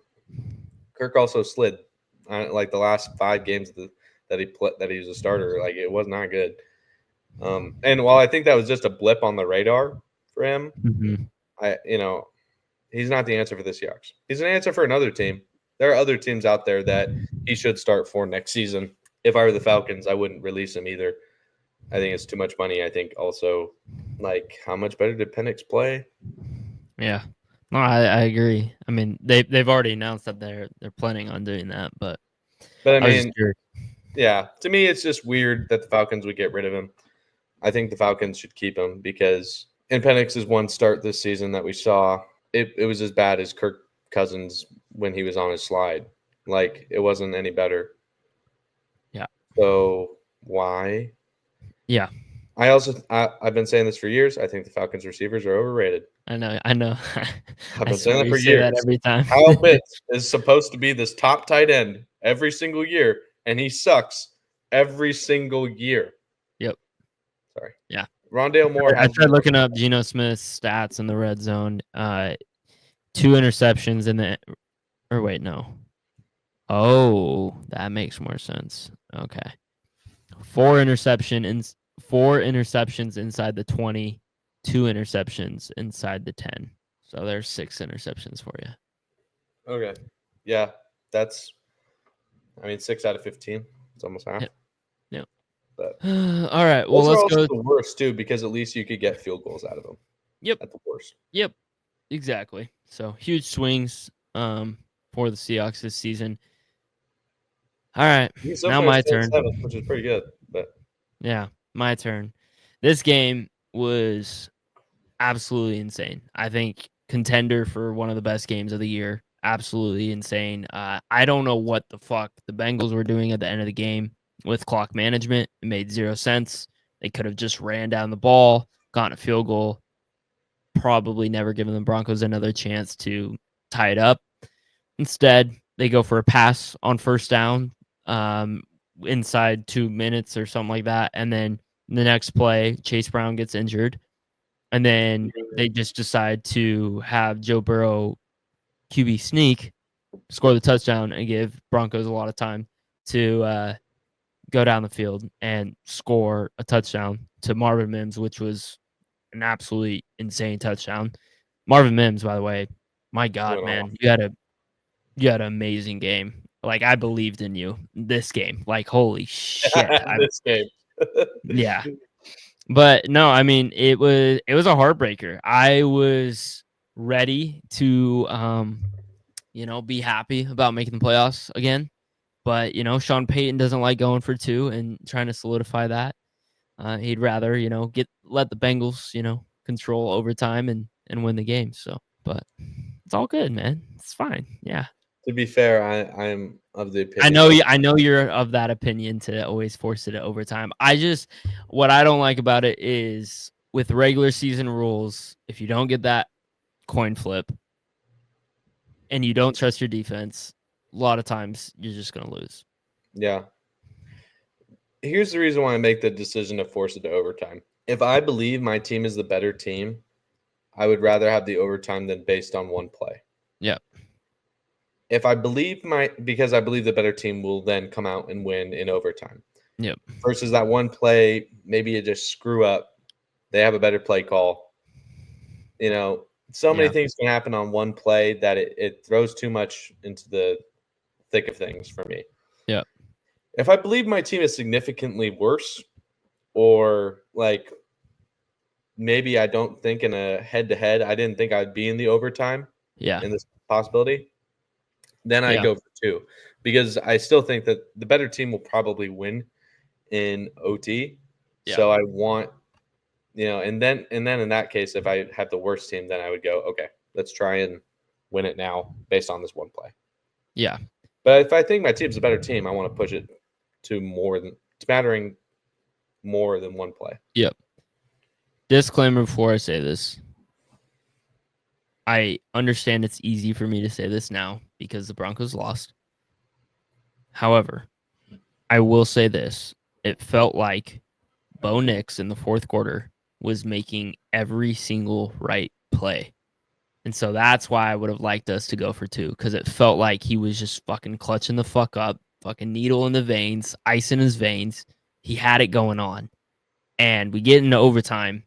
slid. Like the last 5 games that he was a starter, like it was not good. And while I think that was just a blip on the radar for him, he's not the answer for the Seahawks. He's an answer for another team. There are other teams out there that he should start for next season. If I were the Falcons, I wouldn't release him either. I think it's too much money. I think also, like, how much better did Penix play? Yeah. No, I agree. I mean, they've already announced that they're planning on doing that, but I was mean, just curious. yeah, to me, it's just weird that the Falcons would get rid of him. I think the Falcons should keep him because in Penix's one start this season that we saw, it was as bad as Kirk Cousins when he was on his slide. Like, it wasn't any better. Yeah. So why? Yeah. I've been saying this for years. I think the Falcons receivers are overrated. I know. I've been saying that for say years. that every time. Kyle Pitts is supposed to be this top tight end every single year, and he sucks every single year. Yep. Sorry. Yeah. Rondale Moore. I tried looking up Geno Smith's stats in the red zone. 2 interceptions in the. Or wait, no. Oh, that makes more sense. Okay. 4 interceptions inside the 20, 2 interceptions inside the 10. So there's 6 interceptions for you. Okay. Yeah, that's 6 out of 15. It's almost half. Yep. But all right. Well, those are let's also go. the worst too, because at least you could get field goals out of them. Yep. At the worst. Yep. Exactly. So huge swings for the Seahawks this season. All right. Now my turn. 7, which is pretty good. But yeah, my turn. This game was absolutely insane. I think contender for one of the best games of the year. Absolutely insane. I don't know what the fuck the Bengals were doing at the end of the game with clock management. It made 0 sense. They could have just ran down the ball, gotten a field goal, probably never given the Broncos another chance to tie it up. Instead, they go for a pass on first down inside 2 minutes or something like that. And then the next play, Chase Brown gets injured. And then they just decide to have Joe Burrow QB sneak, score the touchdown, and give Broncos a lot of time to go down the field and score a touchdown to Marvin Mims, which was an absolutely insane touchdown. Marvin Mims, by the way, my God, man, you had an amazing game. Like, I believed in you this game. Like, holy shit. This game. Yeah. But no, I mean, it was a heartbreaker. I was ready to be happy about making the playoffs again. But, Sean Payton doesn't like going for 2 and trying to solidify that. He'd rather, let the Bengals, control overtime and win the game. So, but it's all good, man. It's fine. Yeah. To be fair, I'm of the opinion. I know you're of that opinion to always force it to overtime. What I don't like about it is with regular season rules, if you don't get that coin flip and you don't trust your defense, a lot of times you're just going to lose. Yeah. Here's the reason why I make the decision to force it to overtime. If I believe my team is the better team, I would rather have the overtime than based on one play. Yeah. If I believe because I believe the better team will then come out and win in overtime. Yep. Versus that one play, maybe you just screw up. They have a better play call. So many things can happen on one play that it throws too much into the thick of things for me. Yeah. If I believe my team is significantly worse, or like maybe I don't think in a head-to-head, I didn't think I'd be in the overtime. Yeah. In this possibility, then I go for 2, because I still think that the better team will probably win in OT. Yeah. So I want, and then in that case, if I have the worst team, then I would go, okay, let's try and win it now based on this one play. Yeah. But if I think my team's a better team, I want to push it to mattering more than one play. Yep. Disclaimer before I say this. I understand it's easy for me to say this now because the Broncos lost. However, I will say this. It felt like Bo Nix in the fourth quarter was making every single right play. And so that's why I would have liked us to go for 2, because it felt like he was just fucking clutching the fuck up, fucking needle in the veins, ice in his veins. He had it going on. And we get into overtime,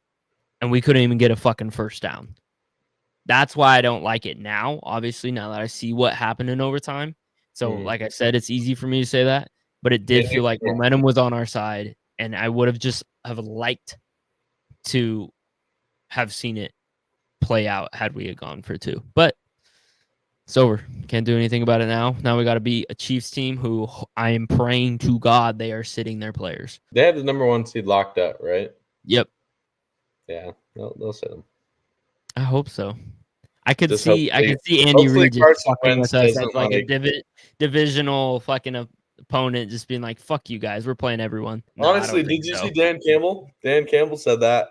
and we couldn't even get a fucking first down. That's why I don't like it now, obviously, now that I see what happened in overtime. So, like I said, it's easy for me to say that, but it did feel like momentum was on our side, and I would have just have liked to have seen it play out had we had gone for 2. But it's over. Can't do anything about it now. Now we got to beat a Chiefs team who I am praying to God they are sitting their players. They have the number 1 seed locked up, right? Yep. Yeah, they'll sit them. I hope so. I could Just see Andy hopefully Reid just Carson fucking Wentz with us doesn't as like a divisional fucking opponent, just being like, "Fuck you guys, we're playing everyone." No, Honestly, did you see Dan Campbell? Dan Campbell said that.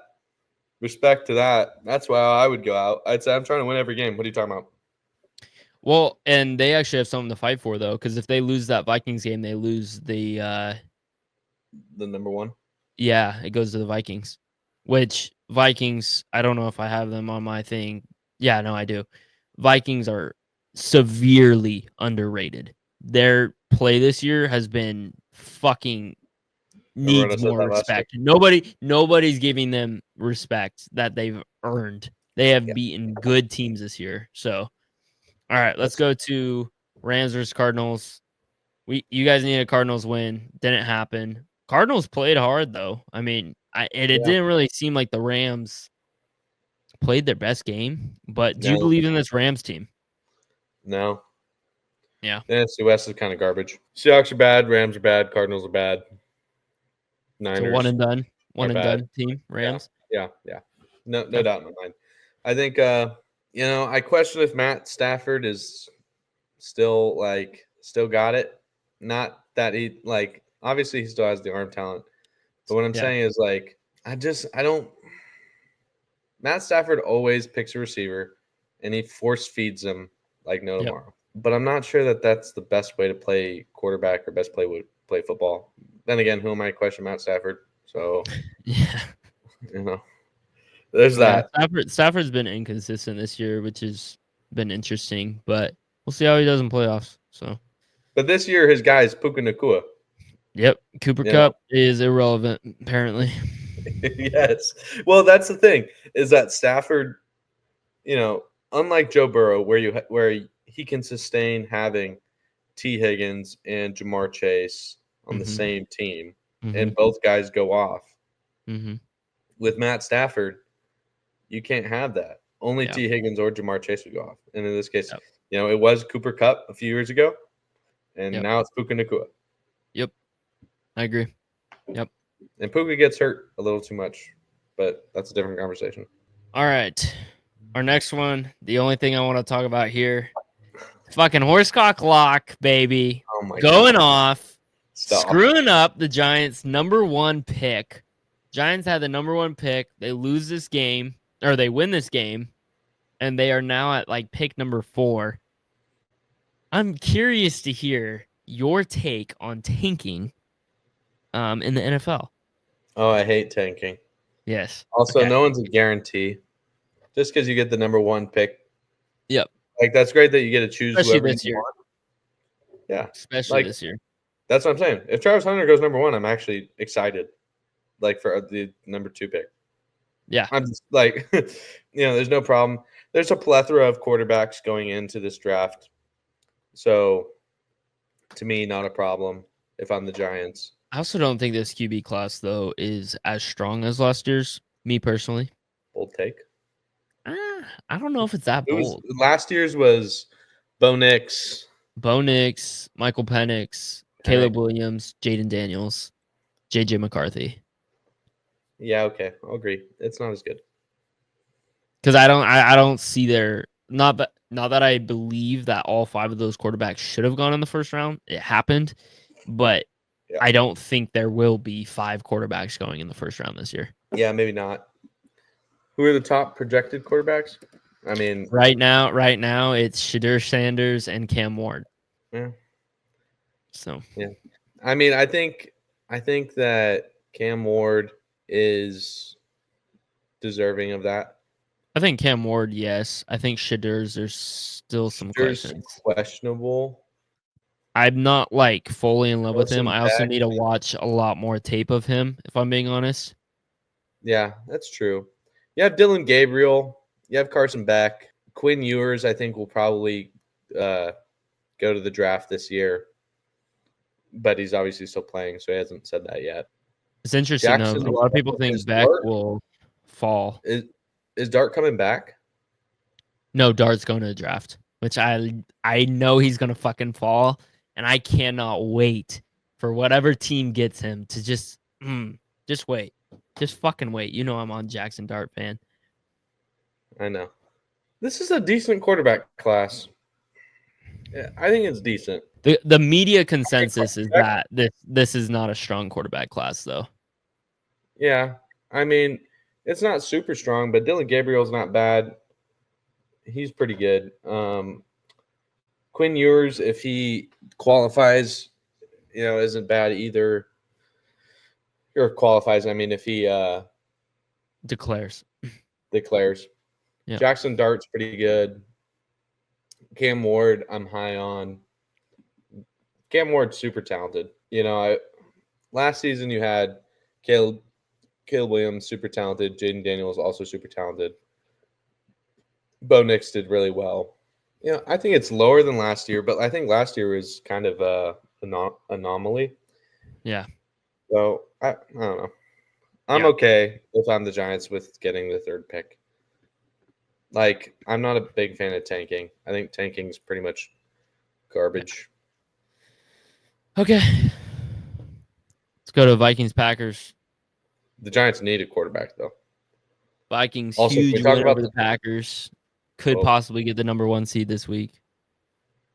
Respect to that. That's why I would go out. I'd say I'm trying to win every game. What are you talking about? Well, and they actually have something to fight for though, because if they lose that Vikings game, they lose the number 1. Yeah, it goes to the Vikings. Which Vikings, I don't know if I have them on my thing. Yeah, no, I do. Vikings are severely underrated. Their play this year has been fucking Remember when I needs said more that last year? respect. Nobody's giving them respect that they've earned. They have Yeah. beaten good teams this year. So, all right, let's go to Rams versus Cardinals. You guys need a Cardinals win. Didn't happen. Cardinals played hard though. I mean, it didn't really seem like the Rams played their best game. But do you No. believe in this Rams team? No. Yeah. The NFC West is kind of garbage. Seahawks are bad. Rams are bad. Cardinals are bad. Niners. So one and done bad. team. Rams. Yeah. No doubt in my mind. I think I question if Matt Stafford is still got it. Not that he obviously he still has the arm talent. But what I'm saying is I don't. Matt Stafford always picks a receiver, and he force feeds them like no tomorrow. But I'm not sure that that's the best way to play quarterback or best play football. Then again, who am I to question Matt Stafford? So yeah, there's that. Stafford's been inconsistent this year, which has been interesting. But we'll see how he does in playoffs. So, but this year his guy is Puka Nacua. Yep, Cooper Kupp is irrelevant apparently. Yes. Well, that's the thing is that Stafford, unlike Joe Burrow, where he can sustain having T. Higgins and Jamar Chase on the same team, and both guys go off. With Matt Stafford, you can't have that. Only T. Higgins or Jamar Chase would go off. And in this case, it was Cooper Kupp a few years ago, and now it's Puka Nacua. Yep, I agree. Yep. And Puka gets hurt a little too much, but that's a different conversation. All right. Our next one, the only thing I want to talk about here, fucking horsecock lock, baby. Oh my Going God. off, Stop. screwing up the Giants' number 1 pick. Giants had the number 1 pick. They lose this game, or they win this game, and they are now at pick number 4. I'm curious to hear your take on tanking in the NFL. Oh, I hate tanking. Yes. Also, no one's a guarantee. Just because you get the number 1 pick. Yep. That's great that you get to choose Especially whoever this you year. want. Yeah. Especially this year. That's what I'm saying. If Travis Hunter goes number 1, I'm actually excited. For the number 2 pick. Yeah. I'm just there's no problem. There's a plethora of quarterbacks going into this draft. So, to me, not a problem if I'm the Giants. I also don't think this QB class, though, is as strong as last year's, me personally. Bold take. I don't know if it's that bold. Last year's was Bo Nix, Michael Penix, Caleb Williams, Jaden Daniels, JJ McCarthy. Yeah, okay. I'll agree. It's not as good. Because I don't see their not that I believe that all 5 of those quarterbacks should have gone in the first round. It happened, but I don't think there will be 5 quarterbacks going in the first round this year. Yeah, maybe not. Who are the top projected quarterbacks? I mean, right now it's Shadur Sanders and Cam Ward. Yeah. So yeah, I mean, I think that Cam Ward is deserving of that. I think Cam Ward, yes. I think Shadur's, there's still some There's questions. questionable. I'm not like fully in love with him. Carson I also Beck. need to watch a lot more tape of him, if I'm being honest. Yeah, that's true. You have Dylan Gabriel. You have Carson Beck. Quinn Ewers, I think, will probably go to the draft this year, but he's obviously still playing, so he hasn't said that yet. It's interesting though. Jackson, A lot of people think Beck will fall. Is Dart coming back? No, Dart's going to the draft, which I know he's gonna fucking fall, and I cannot wait for whatever team gets him to just wait. Just fucking wait. You know I'm on Jackson Dart fan. I know. This is a decent quarterback class. Yeah, I think it's decent. The media consensus is that this is not a strong quarterback class though. Yeah. I mean, it's not super strong, but Dylan Gabriel's not bad. He's pretty good. Quinn Ewers, if he qualifies, isn't bad either. Or qualifies, I mean, if he Declares. declares. Yeah. Jackson Dart's pretty good. Cam Ward, I'm high on. Cam Ward's super talented. Last season you had Caleb Williams, super talented. Jaden Daniels, also super talented. Bo Nix did really well. I think it's lower than last year, but I think last year was kind of an anomaly. Yeah. So, I don't know. I'm okay if I'm the Giants with getting the third pick. Like, I'm not a big fan of tanking. I think tanking is pretty much garbage. Okay. Let's go to Vikings Packers. The Giants need a quarterback, though. Vikings Also, huge win over the Packers. Could possibly get the number 1 seed this week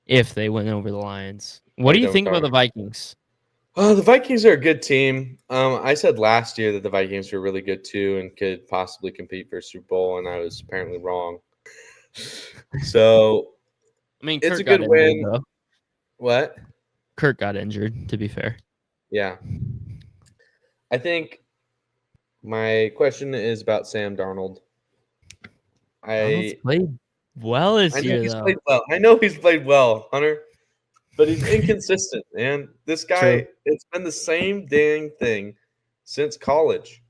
if they win over the Lions. What do you think about the Vikings? The Vikings are a good team. I said last year that the Vikings were really good too and could possibly compete for a Super Bowl, and I was apparently wrong. So, I mean, it's a good win. Though. What? Kirk got injured, to be fair. Yeah. I think my question is about Sam Darnold. Darnold's played well this year, though. Played well. I know he's played well, Hunter. But he's inconsistent, man. This guy, it's been the same dang thing since college.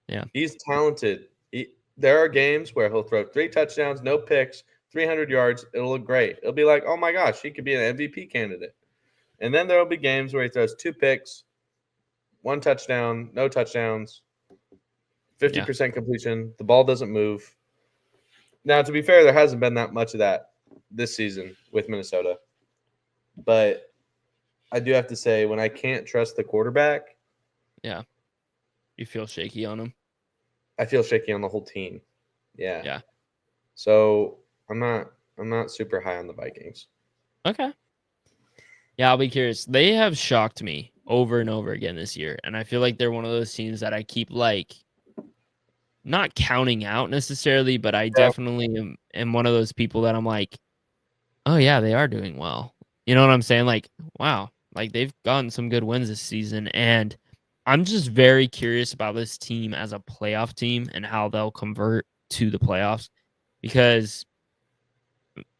Yeah. He's talented. There are games where he'll throw 3 touchdowns, no picks, 300 yards. It'll look great. It'll be like, oh my gosh, he could be an MVP candidate. And then there'll be games where he throws 2 picks, 1 touchdown, no touchdowns, 50% completion. The ball doesn't move. Now, to be fair, there hasn't been that much of that this season with Minnesota. But I do have to say, when I can't trust the quarterback, you feel shaky on him. I feel shaky on the whole team. Yeah. Yeah. So I'm not super high on the Vikings. Okay. Yeah, I'll be curious. They have shocked me over and over again this year, and I feel like they're one of those teams that I keep not counting out necessarily, but I definitely am one of those people that I'm like, oh yeah, they are doing well. You know what I'm saying? Like, wow, like they've gotten some good wins this season, and I'm just very curious about this team as a playoff team and how they'll convert to the playoffs. Because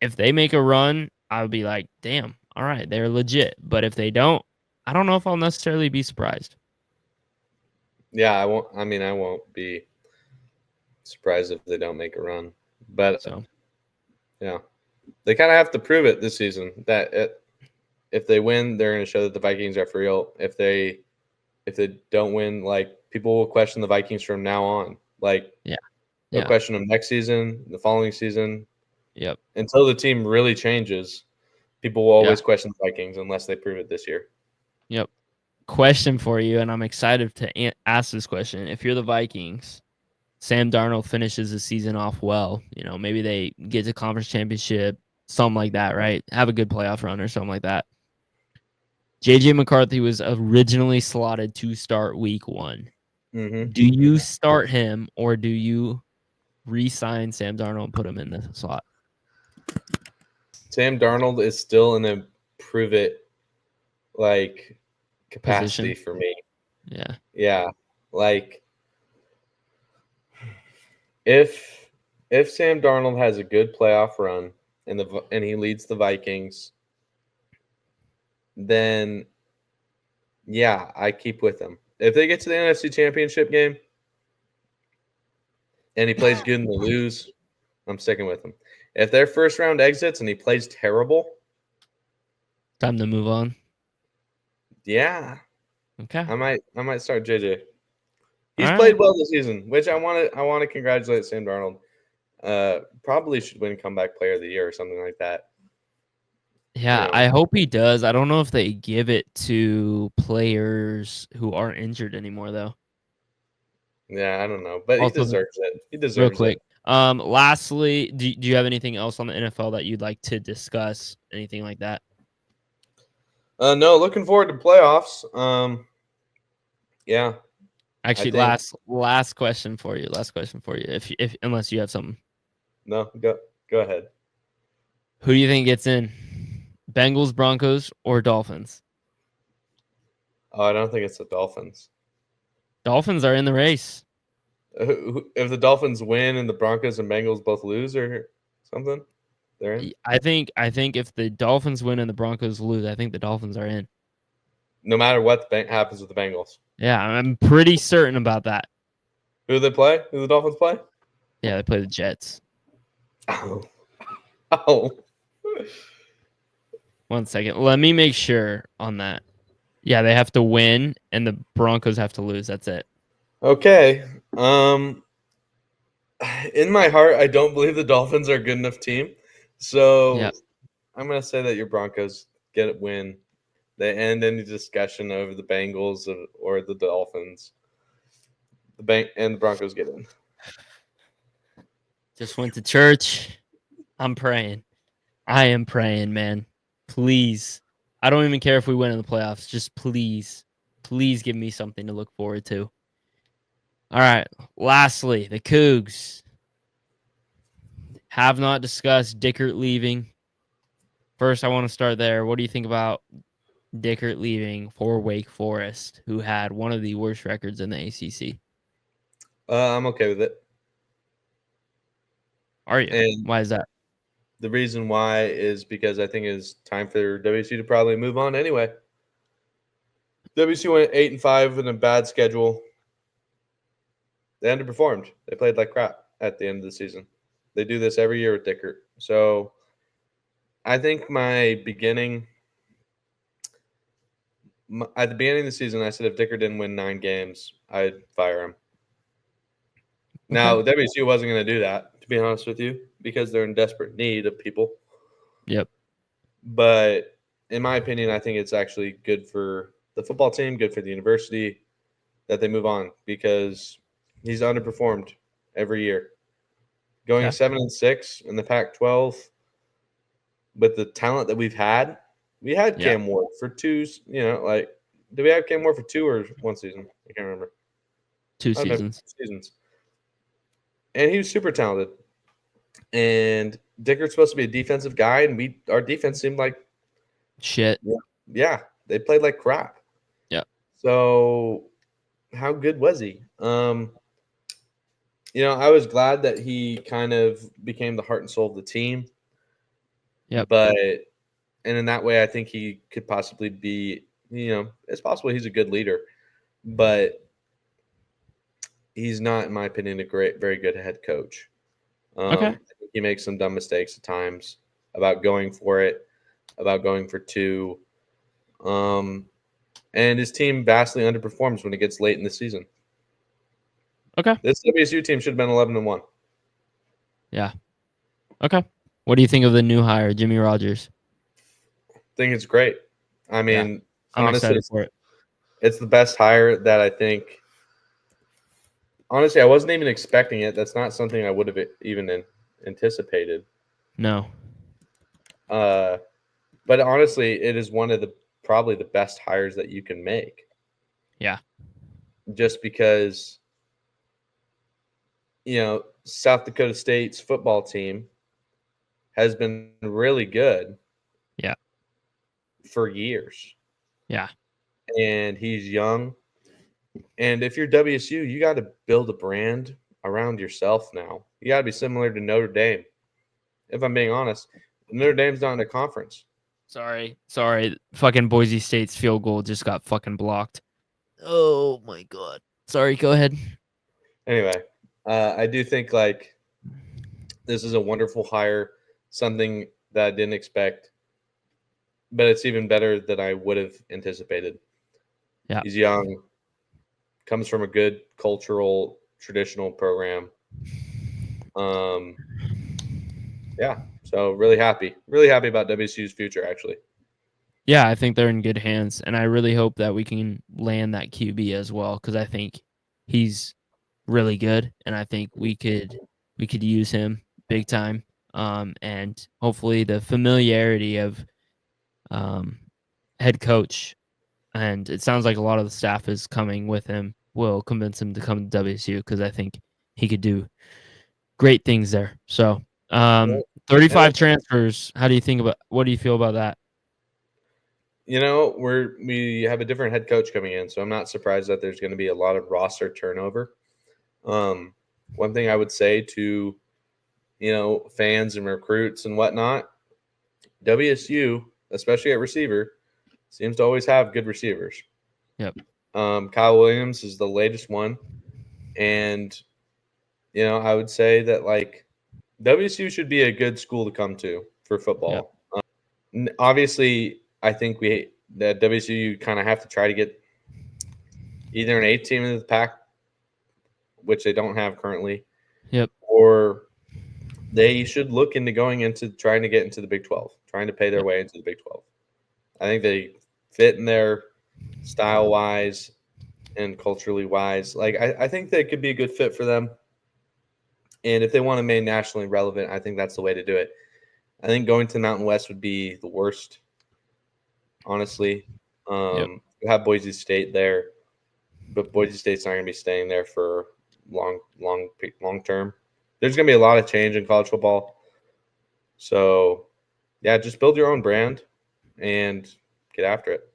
if they make a run, I'll be like, damn, all right, they're legit. But if they don't, I don't know if I'll necessarily be surprised. Yeah, I won't. I mean, I won't be surprised if they don't make a run. But yeah, they kind of have to prove it this season that if they win, they're going to show that the Vikings are for real. If they don't win, like, people will question the Vikings from now on. Like, they'll question them next season, the following season. Yep. Until the team really changes, people will always question the Vikings unless they prove it this year. Yep. Question for you, and I'm excited to ask this question. If you're the Vikings, Sam Darnold finishes the season off well. Maybe they get to conference championship, something like that, right? Have a good playoff run or something like that. JJ McCarthy was originally slotted to start week 1. Mm-hmm. Do you start him, or do you re-sign Sam Darnold and put him in the slot? Sam Darnold is still in a prove it capacity position. for me. Yeah. Yeah, like if Sam Darnold has a good playoff run and he leads the Vikings, then yeah, I keep with him. If they get to the NFC Championship game and he plays good and they lose, I'm sticking with him. If their first round exits and he plays terrible, Time to move on. yeah, Okay. I might start JJ. All He's right. played well this season, which I want to congratulate Sam Darnold. Probably should win comeback player of the year or something like that. Yeah, I hope he does. I don't know if they give it to players who aren't injured anymore, though. Yeah, I don't know, but he Also, deserves it. He real deserves it. quick, lastly, do you have anything else on the NFL that you'd like to discuss? Anything like that? No, looking forward to playoffs. Yeah, I Actually, think last question for you. Last question for you. If unless you have something, no. Go ahead. who do you think gets in? Bengals, Broncos, or Dolphins? Oh, I don't think it's the Dolphins. Dolphins are in the race. If the Dolphins win and the Broncos and Bengals both lose or something, they're in. I think if the Dolphins win and the Broncos lose, I think the Dolphins are in. No matter what happens with the Bengals. Yeah, I'm pretty certain about that. Who do they play? Who do the Dolphins play? Yeah, they play the Jets. Oh, oh. 1 second. Let me make sure on that. Yeah, they have to win and the Broncos have to lose. That's it. Okay. In my heart, I don't believe the Dolphins are a good enough team. Yeah. So I'm gonna say that your Broncos get it win. They end any discussion over the Bengals or the Dolphins. The Broncos get in. Just went to church. I'm praying. I am praying, man. Please. I don't even care if we win in the playoffs. Just please, please give me something to look forward to. All right. Lastly, the Cougs have not discussed Dickert leaving. First, I want to start there. What do you think about Dickert leaving for Wake Forest, who had one of the worst records in the ACC? I'm okay with it. Are you? And Why is that? the reason why is because I think it's time for WC to probably move on anyway. WC went 8-5 in a bad schedule. They underperformed. They played like crap at the end of the season. They do this every year with Dickert. So I think at the beginning of the season, I said if Dickert didn't win 9 games, I'd fire him. Okay. Now, WSU wasn't going to do that, to be honest with you, because they're in desperate need of people. Yep. But in my opinion, I think it's actually good for the football team, good for the university that they move on because he's underperformed every year. Going Okay. 7-6 in the Pac-12 with the talent that we had Yeah. Cam Ward for two. Did we have Cam Ward for 2 or 1 season? I can't remember. 2 I don't know, seasons. 2 seasons. And he was super talented. And Dickert's supposed to be a defensive guy, and our defense seemed like Shit. yeah, they played like crap. Yeah. So how good was he? I was glad that he kind of became the heart and soul of the team. Yep. And in that way, I think he could possibly be, it's possible he's a good leader, but he's not, in my opinion, very good head coach. Okay. He makes some dumb mistakes at times about going for it, about going for 2. And his team vastly underperforms when it gets late in the season. Okay. This WSU team should have been 11-1. Yeah. Okay. What do you think of the new hire, Jimmy Rogers? I think it's great. I mean, I'm honestly, excited for it. it's the best hire that I think. Honestly, I wasn't even expecting it. That's not something I would have even anticipated. No. But honestly, it is one of probably the best hires that you can make. Yeah. Just because, South Dakota State's football team has been really good. Yeah. For years. Yeah. and he's young. And if you're WSU, you got to build a brand around yourself now. You got to be similar to Notre Dame. If I'm being honest, Notre Dame's not in a conference. Sorry. Fucking Boise State's field goal just got fucking blocked. Oh my god. Sorry, go ahead. Anyway, I do think like this is a wonderful hire, something that I didn't expect, but it's even better than I would have anticipated. Yeah. He's young, comes from a good cultural, traditional program. Yeah, so really happy about WSU's future, actually. Yeah, I think they're in good hands, and I really hope that we can land that QB as well, because I think he's really good, and I think we could use him big time. And hopefully the familiarity of head coach, and it sounds like a lot of the staff is coming with him, will convince him to come to WSU, because I think he could do great things there. So, 35 transfers. What do you feel about that? You know, we have a different head coach coming in, so I'm not surprised that there's going to be a lot of roster turnover. One thing I would say to, fans and recruits and whatnot, WSU, especially at receiver, seems to always have good receivers. Yep. Kyle Williams is the latest one, and I would say that like WSU should be a good school to come to for football. Yep. Obviously, I think that WSU kind of have to try to get either an 8 team in the pack, which they don't have currently. Yep. Or they should look into going into trying to get into the Big 12, trying to pay their way into the Big 12. I think they fit in there style wise and culturally wise. Like I think they could be a good fit for them. And if they want to remain nationally relevant, I think that's the way to do it. I think going to the Mountain West would be the worst, honestly. You have Boise State there, but Boise State's not going to be staying there for long term. There's going to be a lot of change in college football. So, yeah, just build your own brand and get after it.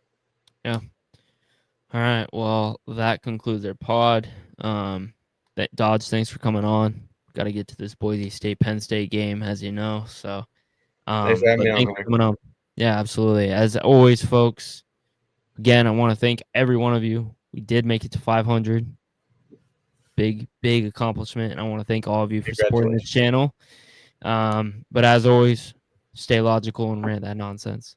Yeah. All right. Well, that concludes our pod. Dodge, thanks for coming on. Got to get to this Boise State Penn State game, as you know. So, thanks for having me thanks for coming on. Yeah, absolutely. As always, folks. Again, I want to thank every one of you. We did make it to 500. Big accomplishment, and I want to thank all of you for supporting this channel. But as always, stay logical and rant that nonsense.